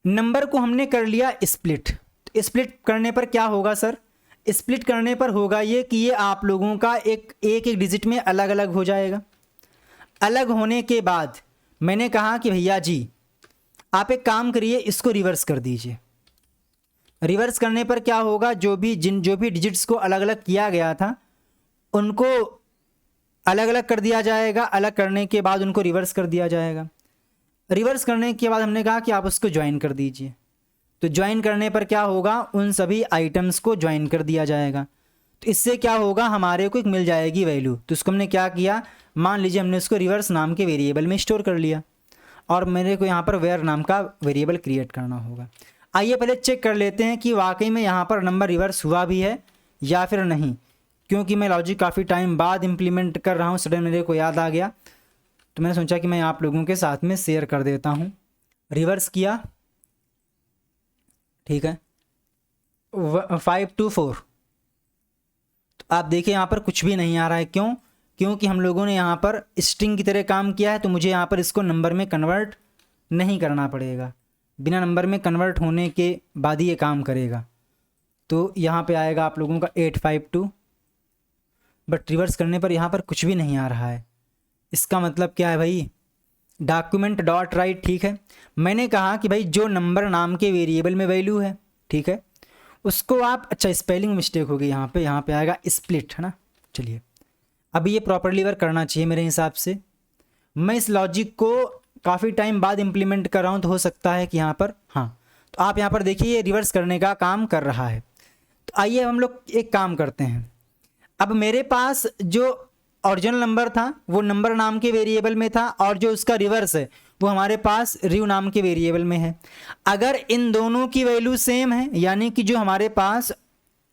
नंबर को हमने कर लिया स्प्लिट। स्प्लिट करने पर क्या होगा सर, स्प्लिट करने पर होगा ये कि ये आप लोगों का एक डिजिट में अलग अलग हो जाएगा। अलग होने के बाद मैंने कहा कि भैया जी आप एक काम करिए, इसको रिवर्स कर दीजिए। रिवर्स करने पर क्या होगा, जो भी डिजिट्स को अलग अलग किया गया था उनको अलग अलग कर दिया जाएगा। अलग करने के बाद उनको रिवर्स कर दिया जाएगा। रिवर्स करने के बाद हमने कहा कि आप उसको ज्वाइन कर दीजिए। तो ज्वाइन करने पर क्या होगा, उन सभी आइटम्स को ज्वाइन कर दिया जाएगा। तो इससे क्या होगा, हमारे को एक मिल जाएगी वैल्यू। तो उसको हमने क्या किया, मान लीजिए हमने उसको रिवर्स नाम के वेरिएबल में स्टोर कर लिया, और मेरे को यहाँ पर वेयर नाम का वेरिएबल क्रिएट करना होगा। आइए पहले चेक कर लेते हैं कि वाकई में यहाँ पर नंबर रिवर्स हुआ भी है या फिर नहीं, क्योंकि मैं लॉजिक काफ़ी टाइम बाद इम्प्लीमेंट कर रहा हूँ, सडन मेरे को याद आ गया तो मैंने सोचा कि मैं आप लोगों के साथ में शेयर कर देता हूँ। रिवर्स किया, ठीक है, 5 to 4, तो आप देखिए यहाँ पर कुछ भी नहीं आ रहा है। क्यों? क्योंकि हम लोगों ने यहाँ पर स्ट्रिंग की तरह काम किया है, तो मुझे यहाँ पर इसको नंबर में कन्वर्ट नहीं करना पड़ेगा, बिना नंबर में कन्वर्ट होने के बाद ही ये काम करेगा। तो यहाँ पे आएगा आप लोगों का 852, बट रिवर्स करने पर यहाँ पर कुछ भी नहीं आ रहा है। इसका मतलब क्या है भाई? डॉक्यूमेंट डॉट राइट, ठीक है। मैंने कहा कि भाई जो नंबर नाम के वेरिएबल में वैल्यू है, ठीक है, उसको आप, अच्छा स्पेलिंग मिस्टेक हो गई यहाँ पे आएगा स्प्लिट, है ना। चलिए अभी ये प्रॉपरली वर्क करना चाहिए मेरे हिसाब से। मैं इस लॉजिक को काफ़ी टाइम बाद इम्प्लीमेंट कर रहा हूँ, तो हो सकता है कि यहाँ पर, हाँ, तो आप यहाँ पर देखिए ये रिवर्स करने का काम कर रहा है। तो आइए हम लोग एक काम करते हैं। अब मेरे पास जो ओरिजिनल नंबर था वो नंबर नाम के वेरिएबल में था, और जो उसका रिवर्स है वो हमारे पास रिव नाम के वेरिएबल में है। अगर इन दोनों की वैल्यू सेम है, यानी कि जो हमारे पास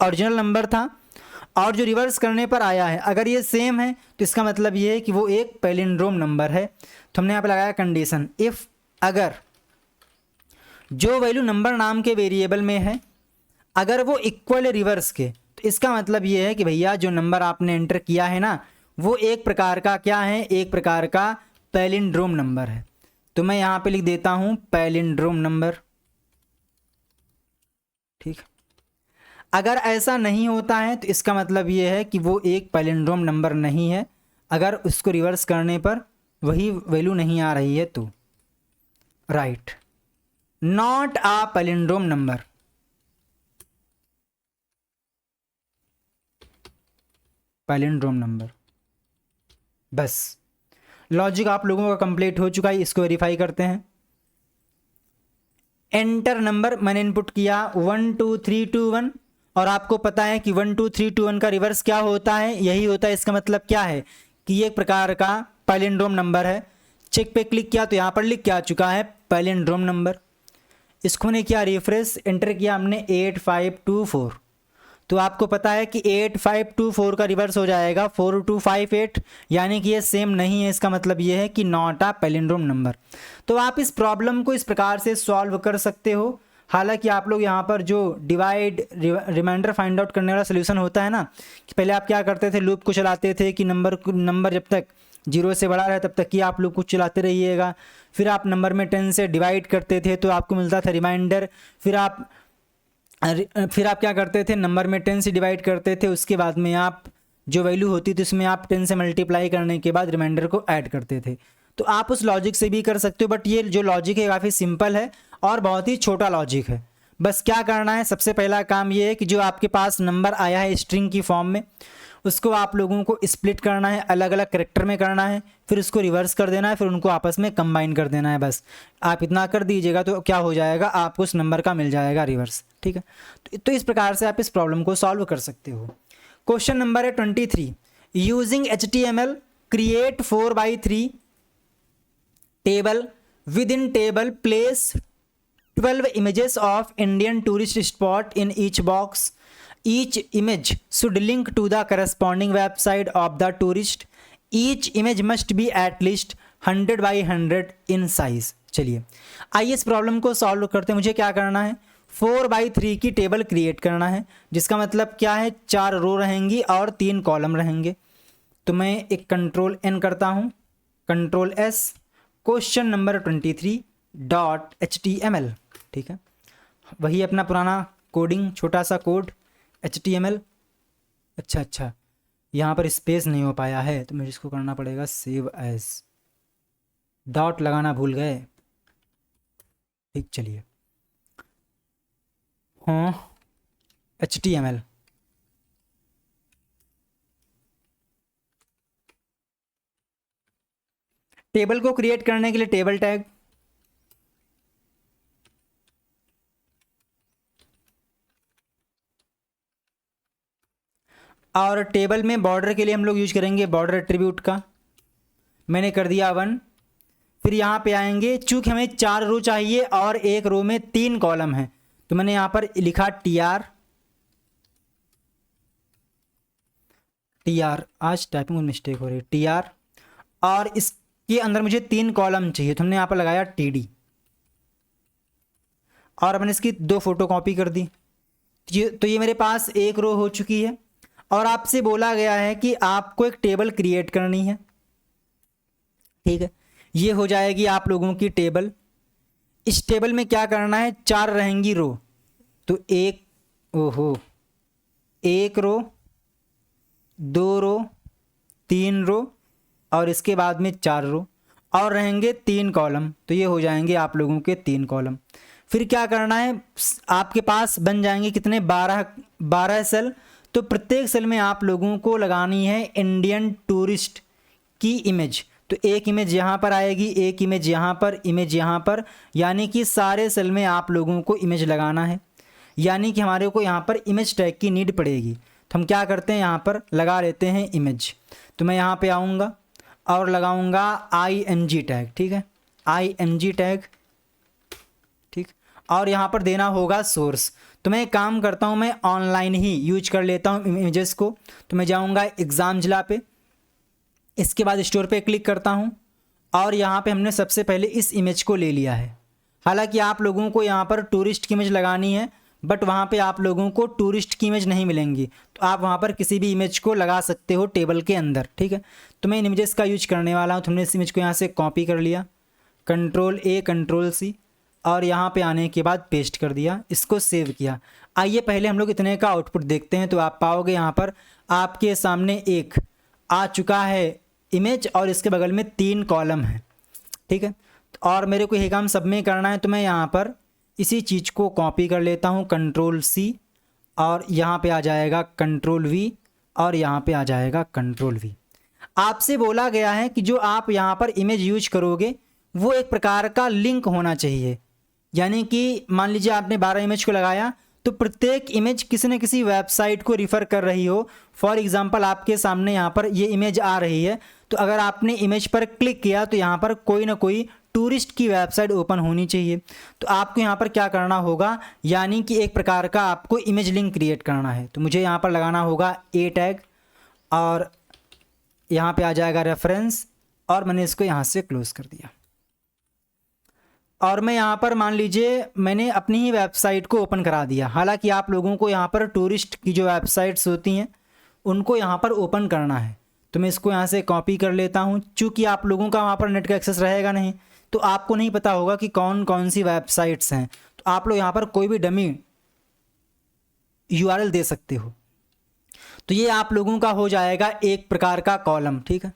ओरिजिनल नंबर था और जो रिवर्स करने पर आया है, अगर ये सेम है तो इसका मतलब ये है कि वो एक पैलिंड्रोम नंबर है। तो हमने यहाँ पर लगाया कंडीशन, इफ़ अगर जो वैल्यू नंबर नाम के वेरिएबल में है अगर वो इक्वल है रिवर्स के, तो इसका मतलब ये है कि भैया जो नंबर आपने एंटर किया है ना, वो एक प्रकार का क्या है, एक प्रकार का पैलिंड्रोम नंबर है। तो मैं यहाँ पे लिख देता हूँ पैलिंड्रोम नंबर, ठीक। अगर ऐसा नहीं होता है तो इसका मतलब ये है कि वो एक पैलिंड्रोम नंबर नहीं है, अगर उसको रिवर्स करने पर वही वैल्यू नहीं आ रही है तो। Right, not a palindrome number, palindrome number. बस लॉजिक आप लोगों का कंप्लीट हो चुका है, इसको वेरीफाई करते हैं। एंटर नंबर मैंने इनपुट किया 12321, और आपको पता है कि 12321 का रिवर्स क्या होता है, यही होता है। इसका मतलब क्या है कि ये एक प्रकार का पैलिंड्रोम नंबर है। चेक पे क्लिक किया तो यहाँ पर लिख के आ चुका है पैलिंड्रोम नंबर। इसको ने किया रिफ्रेश, एंटर किया हमने 8524, तो आपको पता है कि 8524 का रिवर्स हो जाएगा 4258, यानी कि ये सेम नहीं है। इसका मतलब ये है कि नॉट अ पैलिंड्रोम नंबर। तो आप इस प्रॉब्लम को इस प्रकार से सॉल्व कर सकते हो। हालांकि आप लोग यहाँ पर जो डिवाइड रिमाइंडर फाइंड आउट करने वाला सोल्यूशन होता है ना, कि पहले आप क्या करते थे, लूप को चलाते थे कि नंबर जब तक 0 से बड़ा रहे तब तक कि आप लूप को चलाते रहिएगा। फिर आप नंबर में 10 से डिवाइड करते थे तो आपको मिलता था रिमाइंडर। फिर आप क्या करते थे, नंबर में 10 से डिवाइड करते थे, उसके बाद में आप जो वैल्यू होती थी उसमें आप 10 से मल्टीप्लाई करने के बाद रिमाइंडर को ऐड करते थे। तो आप उस लॉजिक से भी कर सकते हो, बट ये जो लॉजिक है काफ़ी सिंपल है और बहुत ही छोटा लॉजिक है। बस क्या करना है, सबसे पहला काम ये है कि जो आपके पास नंबर आया है स्ट्रिंग की फॉर्म में, उसको आप लोगों को स्प्लिट करना है, अलग अलग कैरेक्टर में करना है, फिर उसको रिवर्स कर देना है, फिर उनको आपस में कंबाइन कर देना है। बस आप इतना कर दीजिएगा तो क्या हो जाएगा, आपको उस नंबर का मिल जाएगा रिवर्स, ठीक है। तो इस प्रकार से आप इस प्रॉब्लम को सॉल्व कर सकते हो। क्वेश्चन नंबर है 23, using HTML create 4x3 table, with in table place 12 images of Indian tourist spot in each box. Each image should link to the corresponding website of the tourist. Each image must be at least 100 by 100 in size. चलिए आइए इस problem को solve करते हैं। मुझे क्या करना है, 4x3 की टेबल क्रिएट करना है, जिसका मतलब क्या है 4 रो रहेंगी और 3 कॉलम रहेंगे। तो मैं एक Ctrl+N करता हूँ, Ctrl+S, क्वेश्चन नंबर 23.html, ठीक है। वही अपना पुराना कोडिंग, छोटा सा कोड HTML। अच्छा यहाँ पर स्पेस नहीं हो पाया है तो मुझे इसको करना पड़ेगा सेव एज, डॉट लगाना भूल गए, ठीक। चलिए हाँ HTML, टेबल को क्रिएट करने के लिए टेबल टैग, और टेबल में बॉर्डर के लिए हम लोग यूज करेंगे बॉर्डर एट्रीब्यूट का। मैंने कर दिया 1, फिर यहाँ पे आएंगे, चूँकि हमें 4 रो चाहिए और एक रो में 3 कॉलम है, तो मैंने यहाँ पर लिखा TR, आज टाइपिंग में मिस्टेक हो रही है, TR, और इसके अंदर मुझे 3 कॉलम चाहिए, तो हमने यहाँ पर लगाया TD, और मैंने इसकी 2 फोटो कॉपी कर दी। तो ये मेरे पास एक रो हो चुकी है। और आपसे बोला गया है कि आपको एक टेबल क्रिएट करनी है, ठीक है। ये हो जाएगी आप लोगों की टेबल। इस टेबल में क्या करना है, 4 रहेंगी रो, तो एक रो, 2 रो, 3 रो, और इसके बाद में 4 रो, और रहेंगे 3 कॉलम, तो ये हो जाएंगे आप लोगों के 3 कॉलम। फिर क्या करना है, आपके पास बन जाएंगे कितने, 12 सेल। तो प्रत्येक सेल में आप लोगों को लगानी है इंडियन टूरिस्ट की इमेज। तो एक इमेज यहाँ पर आएगी, एक इमेज यहाँ पर, इमेज यहाँ पर, यानी कि सारे सेल में आप लोगों को इमेज लगाना है। यानी कि हमारे को यहाँ पर इमेज टैग की नीड पड़ेगी, तो हम क्या करते हैं, यहाँ पर लगा लेते हैं इमेज। तो मैं यहाँ पे आऊँगा और लगाऊँगा ING टैग, ठीक है, ING टैग, ठीक। और यहाँ पर देना होगा सोर्स। तो मैं एक काम करता हूँ, मैं ऑनलाइन ही यूज कर लेता हूँ इमेजेस को। तो मैं जाऊँगा एग्ज़ामज़िला पे, इसके बाद स्टोर पे क्लिक करता हूँ, और यहाँ पे हमने सबसे पहले इस इमेज को ले लिया है। हालांकि आप लोगों को यहाँ पर टूरिस्ट की इमेज लगानी है, बट वहाँ पे आप लोगों को टूरिस्ट की इमेज नहीं मिलेंगी, तो आप वहाँ पर किसी भी इमेज को लगा सकते हो टेबल के अंदर, ठीक है। तो मैं इन इमेजेस का यूज करने वाला हूँ। तो हमने इस इमेज को यहाँ से कॉपी कर लिया, Ctrl+A Ctrl+C, और यहाँ पे आने के बाद पेस्ट कर दिया, इसको सेव किया। आइए पहले हम लोग इतने का आउटपुट देखते हैं। तो आप पाओगे यहाँ पर आपके सामने एक आ चुका है इमेज, और इसके बगल में 3 कॉलम है, ठीक है। और मेरे को ये काम सब में करना है, तो मैं यहाँ पर इसी चीज़ को कॉपी कर लेता हूँ, Ctrl+C, और यहाँ पे आ जाएगा Ctrl+V, और यहाँ पे आ जाएगा Ctrl+V। आपसे बोला गया है कि जो आप यहाँ पर इमेज यूज करोगे वो एक प्रकार का लिंक होना चाहिए। यानी कि मान लीजिए आपने 12 इमेज को लगाया, तो प्रत्येक इमेज किसी न किसी वेबसाइट को रिफ़र कर रही हो। फॉर एग्जांपल आपके सामने यहाँ पर ये इमेज आ रही है, तो अगर आपने इमेज पर क्लिक किया तो यहाँ पर कोई ना कोई टूरिस्ट की वेबसाइट ओपन होनी चाहिए। तो आपको यहाँ पर क्या करना होगा, यानी कि एक प्रकार का आपको इमेज लिंक क्रिएट करना है। तो मुझे यहाँ पर लगाना होगा A टैग, और यहाँ पे आ जाएगा रेफरेंस, और मैंने इसको यहाँ से क्लोज़ कर दिया। और मैं यहाँ पर मान लीजिए मैंने अपनी ही वेबसाइट को ओपन करा दिया। हालांकि आप लोगों को यहाँ पर टूरिस्ट की जो वेबसाइट्स होती हैं उनको यहाँ पर ओपन करना है। तो मैं इसको यहाँ से कॉपी कर लेता हूँ। चूँकि आप लोगों का वहाँ पर नेट का एक्सेस रहेगा नहीं, तो आपको नहीं पता होगा कि कौन कौन सी वेबसाइट्स हैं। तो आप लोग यहाँ पर कोई भी डमी URL दे सकते हो। तो ये आप लोगों का हो जाएगा एक प्रकार का कॉलम, ठीक है।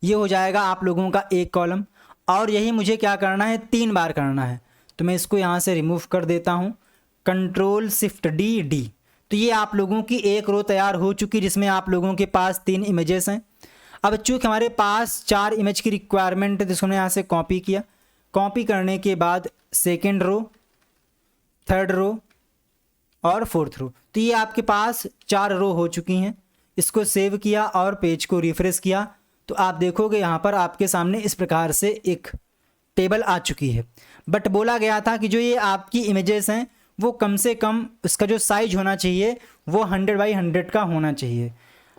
ये हो जाएगा आप लोगों का एक कॉलम, और यही मुझे क्या करना है, 3 बार करना है। तो मैं इसको यहाँ से रिमूव कर देता हूँ, Ctrl+Shift+D। तो ये आप लोगों की एक रो तैयार हो चुकी, जिसमें आप लोगों के पास 3 इमेजेस हैं। अब चूँकि हमारे पास 4 इमेज की रिक्वायरमेंट है, तो इसको मैंने यहाँ से कॉपी किया। कॉपी करने के बाद सेकेंड रो, थर्ड रो और फोर्थ रो, तो ये आपके पास 4 रो हो चुकी हैं। इसको सेव किया और पेज को रिफ्रेश किया, तो आप देखोगे यहाँ पर आपके सामने इस प्रकार से एक टेबल आ चुकी है। बट बोला गया था कि जो ये आपकी इमेजेस हैं वो कम से कम उसका जो साइज होना चाहिए वो 100x100 का होना चाहिए।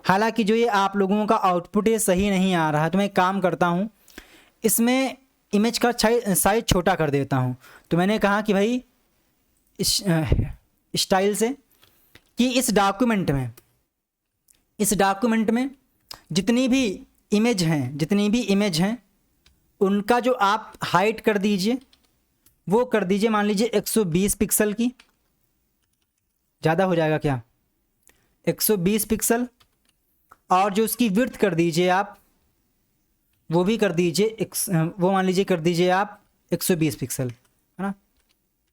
हालांकि जो ये आप लोगों का आउटपुट है सही नहीं आ रहा, तो मैं एक काम करता हूँ, इसमें इमेज का साइज छोटा कर देता हूँ। तो मैंने कहा कि भाई स्टाइल से कि इस डॉक्यूमेंट में जितनी भी इमेज हैं उनका जो आप हाइट कर दीजिए वो कर दीजिए, मान लीजिए 120 पिक्सल की। ज़्यादा हो जाएगा क्या, 120 पिक्सल। और जो उसकी विड्थ कर दीजिए आप, वो भी कर दीजिए वो मान लीजिए कर दीजिए आप 120 पिक्सल, है ना,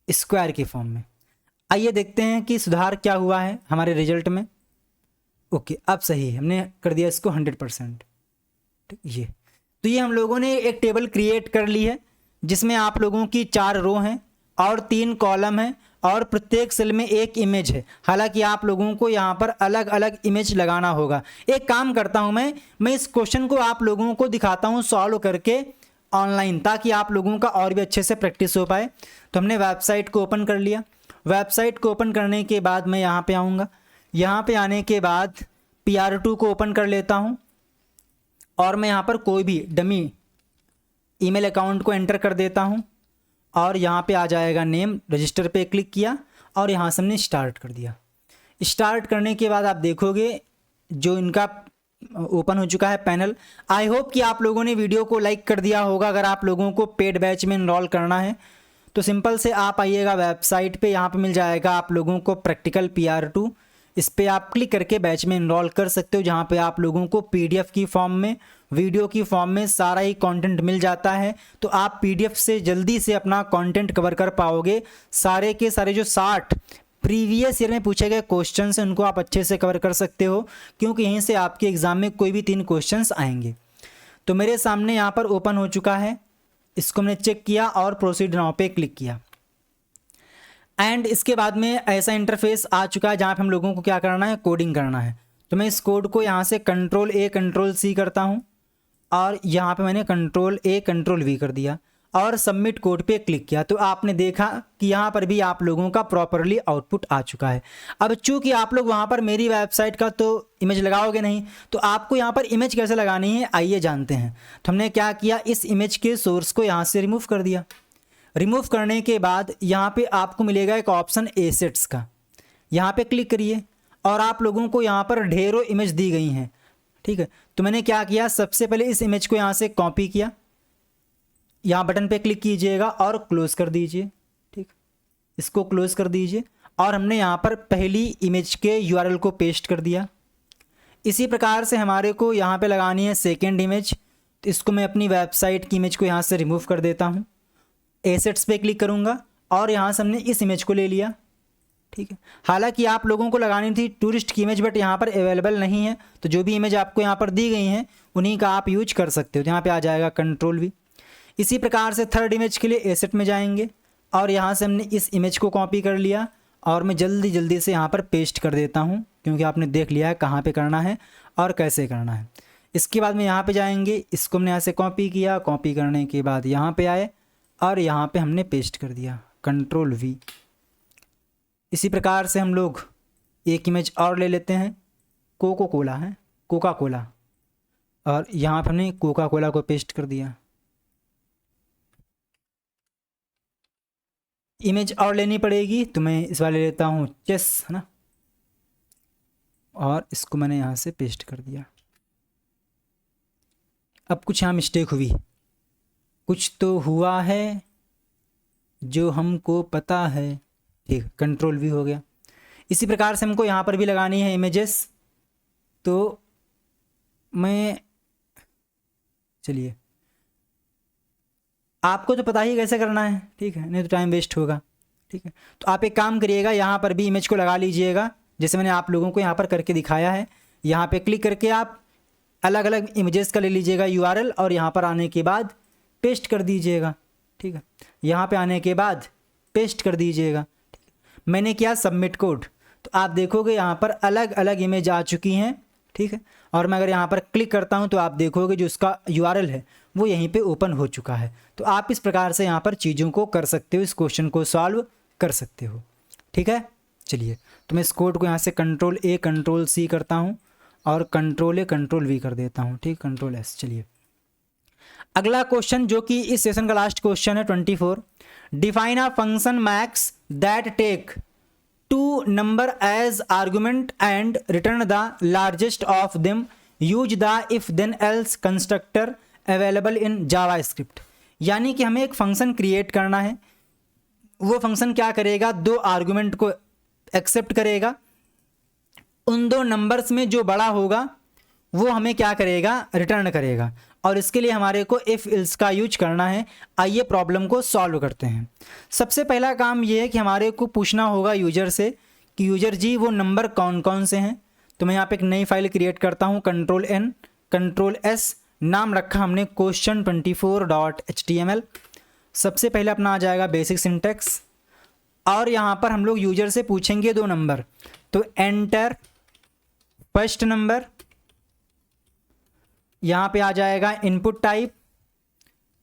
स्क्वायर की फॉर्म में। आइए देखते हैं कि सुधार क्या हुआ है हमारे रिजल्ट में। ओके, अब सही है, हमने कर दिया इसको 100%। ये तो ये हम लोगों ने एक टेबल क्रिएट कर ली है जिसमें आप लोगों की 4 रो हैं और 3 कॉलम हैं, और प्रत्येक सेल में एक इमेज है। हालांकि आप लोगों को यहाँ पर अलग अलग इमेज लगाना होगा। एक काम करता हूँ, मैं इस क्वेश्चन को आप लोगों को दिखाता हूँ सॉल्व करके, ऑनलाइन, ताकि आप लोगों का और भी अच्छे से प्रैक्टिस हो पाए। तो हमने वेबसाइट को ओपन कर लिया। वेबसाइट को ओपन करने के बाद मैं यहाँ पे आऊँगा। यहाँ पे आने के बाद PR2 को ओपन कर लेता हूँ और मैं यहाँ पर कोई भी डमी ईमेल अकाउंट को एंटर कर देता हूँ और यहाँ पे आ जाएगा नेम, रजिस्टर पे क्लिक किया और यहाँ से हमने स्टार्ट कर दिया। स्टार्ट करने के बाद आप देखोगे जो इनका ओपन हो चुका है पैनल। आई होप कि आप लोगों ने वीडियो को लाइक कर दिया होगा। अगर आप लोगों को पेड बैच में इनरोल करना है तो सिंपल से आप आइएगा वेबसाइट पे, यहाँ पे मिल जाएगा आप लोगों को प्रैक्टिकल PR2। इस पर आप क्लिक करके बैच में इनरोल कर सकते हो, जहाँ पे आप लोगों को PDF की फॉर्म में, वीडियो की फॉर्म में सारा ही कंटेंट मिल जाता है। तो आप PDF से जल्दी से अपना कंटेंट कवर कर पाओगे। सारे के सारे जो 60 प्रीवियस ईयर में पूछे गए क्वेश्चन हैं उनको आप अच्छे से कवर कर सकते हो, क्योंकि यहीं से आपके एग्ज़ाम में कोई भी 3 क्वेश्चंस आएंगे। तो मेरे सामने यहाँ पर ओपन हो चुका है, इसको मैंने चेक किया और प्रोसीड नाउ पे क्लिक किया। एंड इसके बाद में ऐसा इंटरफेस आ चुका है जहाँ पे हम लोगों को क्या करना है, कोडिंग करना है। तो मैं इस कोड को यहाँ से Ctrl+A Ctrl+C करता हूँ और यहाँ पे मैंने Ctrl+A Ctrl+V कर दिया और सबमिट कोड पे क्लिक किया। तो आपने देखा कि यहाँ पर भी आप लोगों का प्रॉपरली आउटपुट आ चुका है। अब चूँकि आप लोग वहाँ पर मेरी वेबसाइट का तो इमेज लगाओगे नहीं, तो आपको यहाँ पर इमेज कैसे लगानी है आइए जानते हैं। तो हमने क्या किया, इस इमेज के सोर्स को यहाँ से रिमूव कर दिया। रिमूव करने के बाद यहाँ पे आपको मिलेगा एक ऑप्शन एसेट्स का, यहाँ पे क्लिक करिए और आप लोगों को यहाँ पर ढेरों इमेज दी गई हैं, ठीक है। तो मैंने क्या किया, सबसे पहले इस इमेज को यहाँ से कॉपी किया, यहाँ बटन पे क्लिक कीजिएगा और क्लोज कर दीजिए, ठीक, इसको क्लोज कर दीजिए। और हमने यहाँ पर पहली इमेज के URL को पेस्ट कर दिया। इसी प्रकार से हमारे को यहाँ पे लगानी है सेकेंड इमेज। तो इसको मैं अपनी वेबसाइट की इमेज को यहाँ से रिमूव कर देता हूँ, एसेट्स पे क्लिक करूँगा और यहाँ से हमने इस इमेज को ले लिया, ठीक है। हालांकि आप लोगों को लगानी थी टूरिस्ट की इमेज, बट यहाँ पर अवेलेबल नहीं है। तो जो भी इमेज आपको यहाँ पर दी गई हैं उन्हीं का आप यूज कर सकते हो। यहाँ पे आ जाएगा Ctrl+V। इसी प्रकार से थर्ड इमेज के लिए एसेट में जाएंगे और यहाँ से हमने इस इमेज को कॉपी कर लिया और मैं जल्दी से यहाँ पर पेस्ट कर देता हूँ, क्योंकि आपने देख लिया है कहाँ पे करना है और कैसे करना है। इसके बाद में यहाँ पे जाएंगे, इसको हमने यहाँ से कॉपी किया, कॉपी करने के बाद यहाँ पे आए और यहाँ पे हमने पेस्ट कर दिया Ctrl+V। इसी प्रकार से हम लोग एक इमेज और ले लेते हैं, कोका है, कोका कोला, और यहाँ पर हमने कोका कोला को पेस्ट कर दिया। इमेज और लेनी पड़ेगी तो मैं इस वाले लेता हूँ चेस, है ना, और इसको मैंने यहाँ से पेस्ट कर दिया। अब कुछ यहाँ मिस्टेक हुई, कुछ तो हुआ है जो हमको पता है, ठीक, Ctrl+V हो गया। इसी प्रकार से हमको यहाँ पर भी लगानी है इमेजेस। तो मैं, चलिए, आपको तो पता ही कैसे करना है, ठीक है, नहीं तो टाइम वेस्ट होगा, ठीक है। तो आप एक काम करिएगा, यहाँ पर भी इमेज को लगा लीजिएगा, जैसे मैंने आप लोगों को यहाँ पर करके दिखाया है। यहाँ पे क्लिक करके आप अलग अलग इमेजेस का ले लीजिएगा URL और यहाँ पर आने के बाद पेस्ट कर दीजिएगा, ठीक है। यहाँ पे आने के बाद पेस्ट कर दीजिएगा, ठीक है। मैंने किया सबमिट कोड, तो आप देखोगे यहाँ पर अलग अलग इमेज आ चुकी हैं, ठीक है। और मैं अगर यहाँ पर क्लिक करता हूँ तो आप देखोगे जो उसका URL है वो यहीं पे ओपन हो चुका है। तो आप इस प्रकार से यहाँ पर चीज़ों को कर सकते हो, इस क्वेश्चन को सॉल्व कर सकते हो, ठीक है। चलिए, तो मैं इस कोड को यहाँ से Ctrl+A Ctrl+C करता हूँ और Ctrl+A Ctrl+V कर देता हूँ, ठीक, Ctrl+S। चलिए, अगला क्वेश्चन जो कि इस सेशन का लास्ट क्वेश्चन है 24। Define a function max that take 2 number as argument and return the largest of them, use the if then else constructor available in JavaScript. यानी कि हमें एक फंक्शन क्रिएट करना है, वो फंक्शन क्या करेगा, 2 आर्गुमेंट को एक्सेप्ट करेगा, उन 2 नंबर्स में जो बड़ा होगा वो हमें क्या करेगा, रिटर्न करेगा। और इसके लिए हमारे को इफ इल्स का यूज करना है। आइए प्रॉब्लम को सॉल्व करते हैं। सबसे पहला काम ये है कि हमारे को पूछना होगा यूजर से कि यूजर जी वो नंबर कौन कौन से हैं। तो मैं यहाँ पे एक नई फाइल क्रिएट करता हूँ, Ctrl+N Ctrl+S, नाम रखा हमने question24.html। सबसे पहले अपना आ जाएगा बेसिक सिंटेक्स और यहाँ पर हम लोग यूजर से पूछेंगे 2 नंबर। तो एंटर फर्स्ट नंबर, यहाँ पे आ जाएगा इनपुट टाइप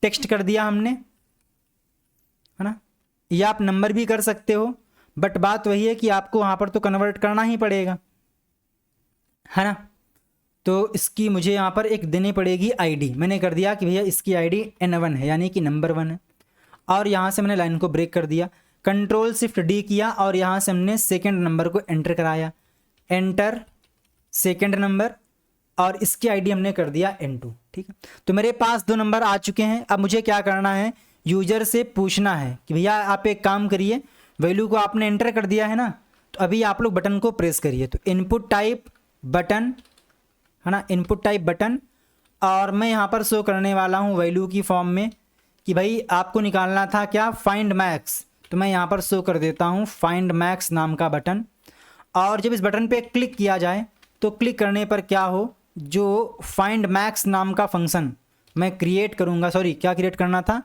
टेक्स्ट कर दिया हमने, है ना, या आप नंबर भी कर सकते हो, बट बात वही है कि आपको वहाँ पर तो कन्वर्ट करना ही पड़ेगा, है ना। तो इसकी मुझे यहाँ पर एक देनी पड़ेगी आईडी। मैंने कर दिया कि भैया इसकी आईडी N1 है, यानी कि नंबर 1 है, और यहाँ से मैंने लाइन को ब्रेक कर दिया, कंट्रोल शिफ्ट डी किया और यहाँ से हमने सेकंड नंबर को एंटर कराया, एंटर सेकंड नंबर, और इसकी आईडी हमने कर दिया N2, ठीक है। तो मेरे पास 2 नंबर आ चुके हैं। अब मुझे क्या करना है, यूजर से पूछना है कि भैया आप एक काम करिए, वैल्यू को आपने एंटर कर दिया है ना, तो अभी आप लोग बटन को प्रेस करिए। तो इनपुट टाइप बटन, है ना, इनपुट टाइप बटन, और मैं यहाँ पर शो करने वाला हूँ वैल्यू की फॉर्म में कि भाई आपको निकालना था क्या, फाइंड मैक्स। तो मैं यहाँ पर शो कर देता हूँ फाइंड मैक्स नाम का बटन, और जब इस बटन पे क्लिक किया जाए तो क्लिक करने पर क्या हो, जो फाइंड मैक्स नाम का फंक्शन मैं क्रिएट करूँगा, सॉरी क्या क्रिएट करना था,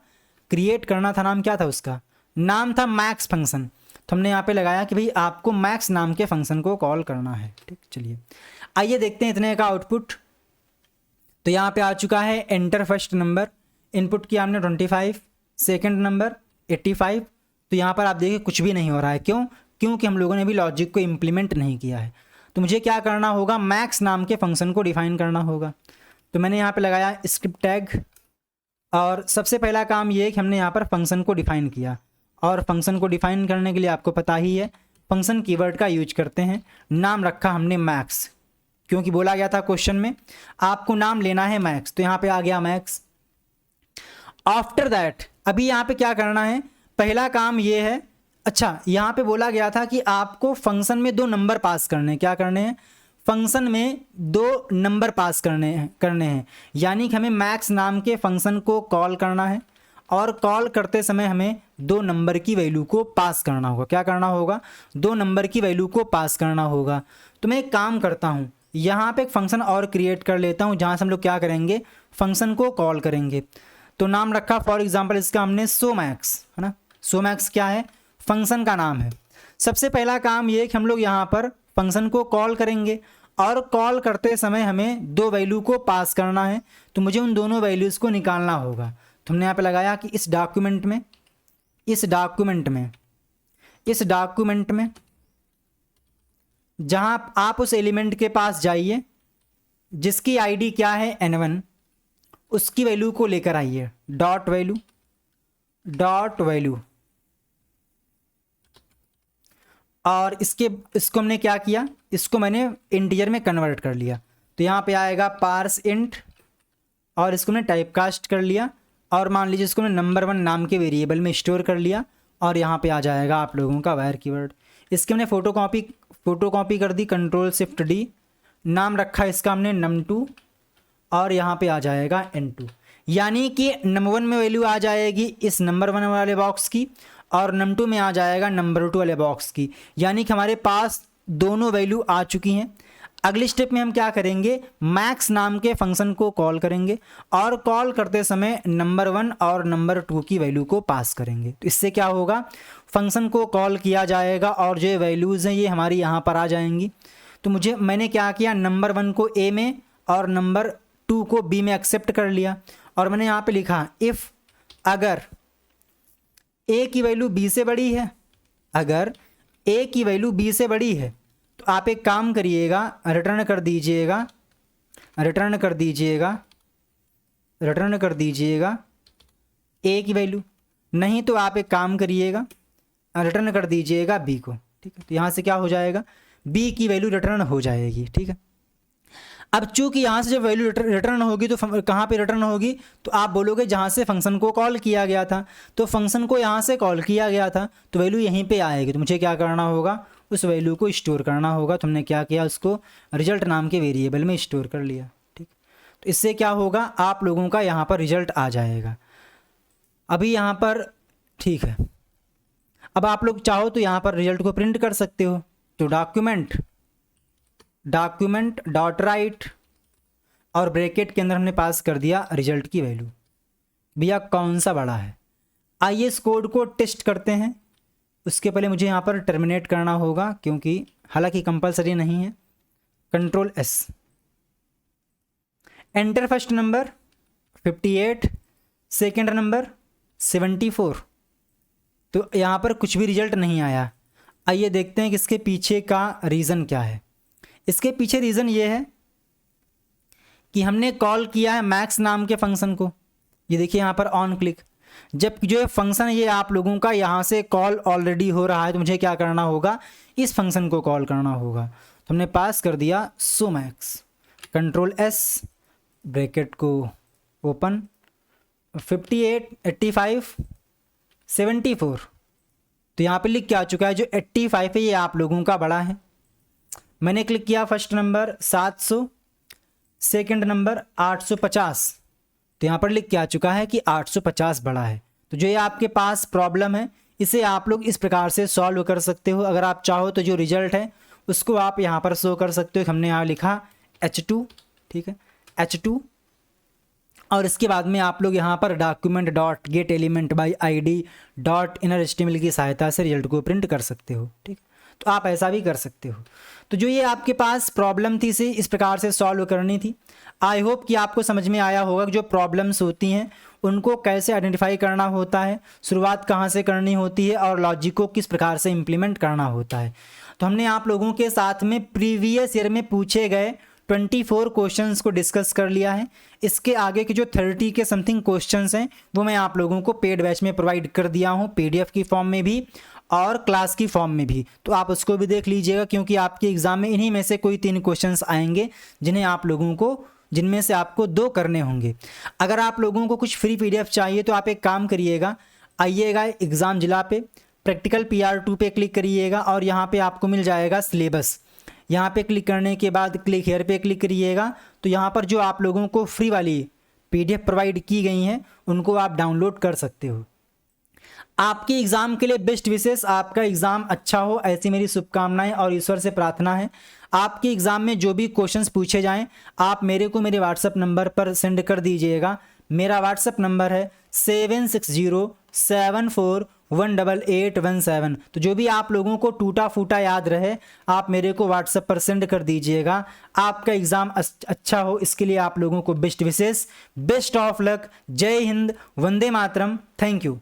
नाम क्या था उसका, नाम था मैक्स फंक्शन। तो हमने यहाँ पे लगाया कि भाई आपको मैक्स नाम के फंक्शन को कॉल करना है, ठीक। चलिए आइए देखते हैं इतने का आउटपुट। तो यहाँ पे आ चुका है एंटर फर्स्ट नंबर, इनपुट किया हमने 25, सेकंड नंबर 85। तो यहाँ पर आप देखिए कुछ भी नहीं हो रहा है, क्यों, क्योंकि हम लोगों ने अभी लॉजिक को इम्प्लीमेंट नहीं किया है। तो मुझे क्या करना होगा, मैक्स नाम के फंक्शन को डिफाइन करना होगा। तो मैंने यहाँ पे लगाया स्क्रिप्ट टैग, और सबसे पहला काम ये है कि हमने यहाँ पर फंक्शन को डिफाइन किया, और फंक्शन को डिफाइन करने के लिए आपको पता ही है फंक्शन कीवर्ड का यूज करते हैं। नाम रखा हमने मैक्स, क्योंकि बोला गया था क्वेश्चन में आपको नाम लेना है मैक्स, तो यहाँ पे आ गया मैक्स। आफ्टर दैट अभी यहाँ पे क्या करना है, पहला काम ये है, अच्छा यहाँ पे बोला गया था कि आपको फंक्शन में 2 नंबर पास करने हैं, क्या करने हैं, फंक्शन में 2 नंबर पास करने हैं, यानी कि हमें मैक्स नाम के फंक्शन को कॉल करना है, और कॉल करते समय हमें 2 नंबर की वैल्यू को पास करना होगा। क्या करना होगा, 2 नंबर की वैल्यू को पास करना होगा। तो मैं एक काम करता हूँ, यहाँ पे एक फंक्शन और क्रिएट कर लेता हूँ, जहाँ से हम लोग क्या करेंगे, फंक्शन को कॉल करेंगे। तो नाम रखा फॉर एग्जांपल इसका हमने सो मैक्स, है ना, सो मैक्स क्या है, फंक्शन का नाम है। सबसे पहला काम ये है कि हम लोग यहाँ पर फंक्शन को कॉल करेंगे, और कॉल करते समय हमें 2 वैल्यू को पास करना है, तो मुझे उन दोनों वैल्यूज़ को निकालना होगा। तो हमने यहाँ पे लगाया कि इस डॉक्यूमेंट में जहाँ आप उस एलिमेंट के पास जाइए जिसकी आईडी क्या है N1, उसकी वैल्यू को लेकर आइए, डॉट वैल्यू, और इसको हमने क्या किया, इसको मैंने इंटीजर में कन्वर्ट कर लिया। तो यहाँ पे आएगा पार्स इंट, और इसको मैंने टाइप कास्ट कर लिया, और मान लीजिए इसको मैंने नंबर 1 नाम के वेरिएबल में स्टोर कर लिया, और यहाँ पे आ जाएगा आप लोगों का वायर कीवर्ड। इसके हमने फोटोकॉपी कर दी, कंट्रोल शिफ्ट डी, नाम रखा इसका हमने num2, और यहाँ पे आ जाएगा N2, यानी कि नंबर 1 में वैल्यू आ जाएगी इस नंबर 1 वाले बॉक्स की, और num2 में आ जाएगा नंबर 2 वाले बॉक्स की, यानी कि हमारे पास दोनों वैल्यू आ चुकी हैं। अगली स्टेप में हम क्या करेंगे, मैक्स नाम के फंक्शन को कॉल करेंगे, और कॉल करते समय नंबर 1 और नंबर 2 की वैल्यू को पास करेंगे। तो इससे क्या होगा, फंक्शन को कॉल किया जाएगा, और जो वैल्यूज़ हैं ये हमारी यहाँ पर आ जाएंगी। तो मैंने क्या किया, नंबर 1 को A में और नंबर 2 को B में एक्सेप्ट कर लिया, और मैंने यहाँ पे लिखा इफ़ अगर A की वैल्यू B से बड़ी है, अगर A की वैल्यू B से बड़ी है, तो आप एक काम करिएगा, रिटर्न कर दीजिएगा A की वैल्यू, नहीं तो आप एक काम करिएगा, रिटर्न कर दीजिएगा B को, ठीक है। तो यहाँ से क्या हो जाएगा, B की वैल्यू रिटर्न हो जाएगी, ठीक है। अब चूंकि यहाँ से जब वैल्यू रिटर्न होगी तो कहाँ पे रिटर्न होगी, तो आप बोलोगे जहाँ से फंक्शन को कॉल किया गया था, तो फंक्शन को यहाँ से कॉल किया गया था तो वैल्यू यहीं पे आएगी। तो मुझे क्या करना होगा, उस वैल्यू को स्टोर करना होगा। तो हमने क्या किया, उसको रिजल्ट नाम के वेरिएबल में स्टोर कर लिया, ठीक। तो इससे क्या होगा, आप लोगों का यहाँ पर रिजल्ट आ जाएगा। अभी यहाँ पर ठीक है, अब आप लोग चाहो तो यहाँ पर रिजल्ट को प्रिंट कर सकते हो। तो डॉक्यूमेंट डॉट राइट, और ब्रैकेट के अंदर हमने पास कर दिया रिजल्ट की वैल्यू, भैया कौन सा बड़ा है। आइए इस कोड को टेस्ट करते हैं। उसके पहले मुझे यहाँ पर टर्मिनेट करना होगा, क्योंकि हालांकि कंपलसरी नहीं है। Control S, enter first number 58, second number 74। तो यहाँ पर कुछ भी रिजल्ट नहीं आया। आइए देखते हैं कि इसके पीछे का रीज़न क्या है। इसके पीछे रीज़न ये है कि हमने कॉल किया है मैक्स नाम के फंक्शन को। ये देखिए यहाँ पर ऑन क्लिक, जब जो फंक्शन ये आप लोगों का यहाँ से कॉल ऑलरेडी हो रहा है, तो मुझे क्या करना होगा, इस फंक्शन को कॉल करना होगा। तो हमने पास कर दिया सो मैक्स, कंट्रोल एस, ब्रैकेट को ओपन, 58, 85, 74। तो यहाँ पे लिख के आ चुका है जो 85 है ये आप लोगों का बड़ा है। मैंने क्लिक किया फर्स्ट नंबर 700, सेकंड नंबर 850। तो यहाँ पर लिख के आ चुका है कि 850 बड़ा है। तो जो ये आपके पास प्रॉब्लम है इसे आप लोग इस प्रकार से सॉल्व कर सकते हो। अगर आप चाहो तो जो रिजल्ट है उसको आप यहाँ पर शो कर सकते हो। हमने यहाँ लिखा H2, ठीक है, H2, और इसके बाद में आप लोग यहाँ पर document dot gate element by ID dot inner HTML की सहायता से रिजल्ट को प्रिंट कर सकते हो। ठीक, तो आप ऐसा भी कर सकते हो। तो जो ये आपके पास प्रॉब्लम थी इसे इस प्रकार से सॉल्व करनी थी। आई होप कि आपको समझ में आया होगा कि जो प्रॉब्लम्स होती हैं उनको कैसे आइडेंटिफाई करना होता है, शुरुआत कहाँ से करनी होती है और लॉजिक को किस प्रकार से इम्प्लीमेंट करना होता है। तो हमने आप लोगों के साथ में प्रीवियस ईयर में पूछे गए 24 क्वेश्चंस को डिस्कस कर लिया है। इसके आगे के जो 30 के समथिंग क्वेश्चंस हैं वो मैं आप लोगों को पेड बैच में प्रोवाइड कर दिया हूँ, PDF की फॉर्म में भी और क्लास की फॉर्म में भी। तो आप उसको भी देख लीजिएगा, क्योंकि आपके एग्ज़ाम में इन्हीं में से कोई 3 क्वेश्चंस आएंगे जिनमें से आपको 2 करने होंगे। अगर आप लोगों को कुछ फ्री PDF चाहिए तो आप एक काम करिएगा, आइएगा एग्ज़ाम जिला पे, प्रैक्टिकल PR2 पे क्लिक करिएगा और यहाँ पे आपको मिल जाएगा सिलेबस। यहाँ पे क्लिक करने के बाद क्लिक हेयर पे क्लिक करिएगा, तो यहाँ पर जो आप लोगों को फ्री वाली PDF प्रोवाइड की गई हैं उनको आप डाउनलोड कर सकते हो। आपके एग्ज़ाम के लिए बेस्ट विशेष, आपका एग्ज़ाम अच्छा हो ऐसी मेरी शुभकामनाएं और ईश्वर से प्रार्थना है। आपके एग्ज़ाम में जो भी क्वेश्चंस पूछे जाएं आप मेरे व्हाट्सएप नंबर पर सेंड कर दीजिएगा। मेरा व्हाट्सएप नंबर है 7607418817। तो जो भी आप लोगों को टूटा फूटा याद रहे आप मेरे को व्हाट्सएप पर सेंड कर दीजिएगा। आपका एग्ज़ाम अच्छा हो इसके लिए आप लोगों को बेस्ट विशेष, बेस्ट ऑफ लक। जय हिंद, वंदे मातरम, थैंक यू।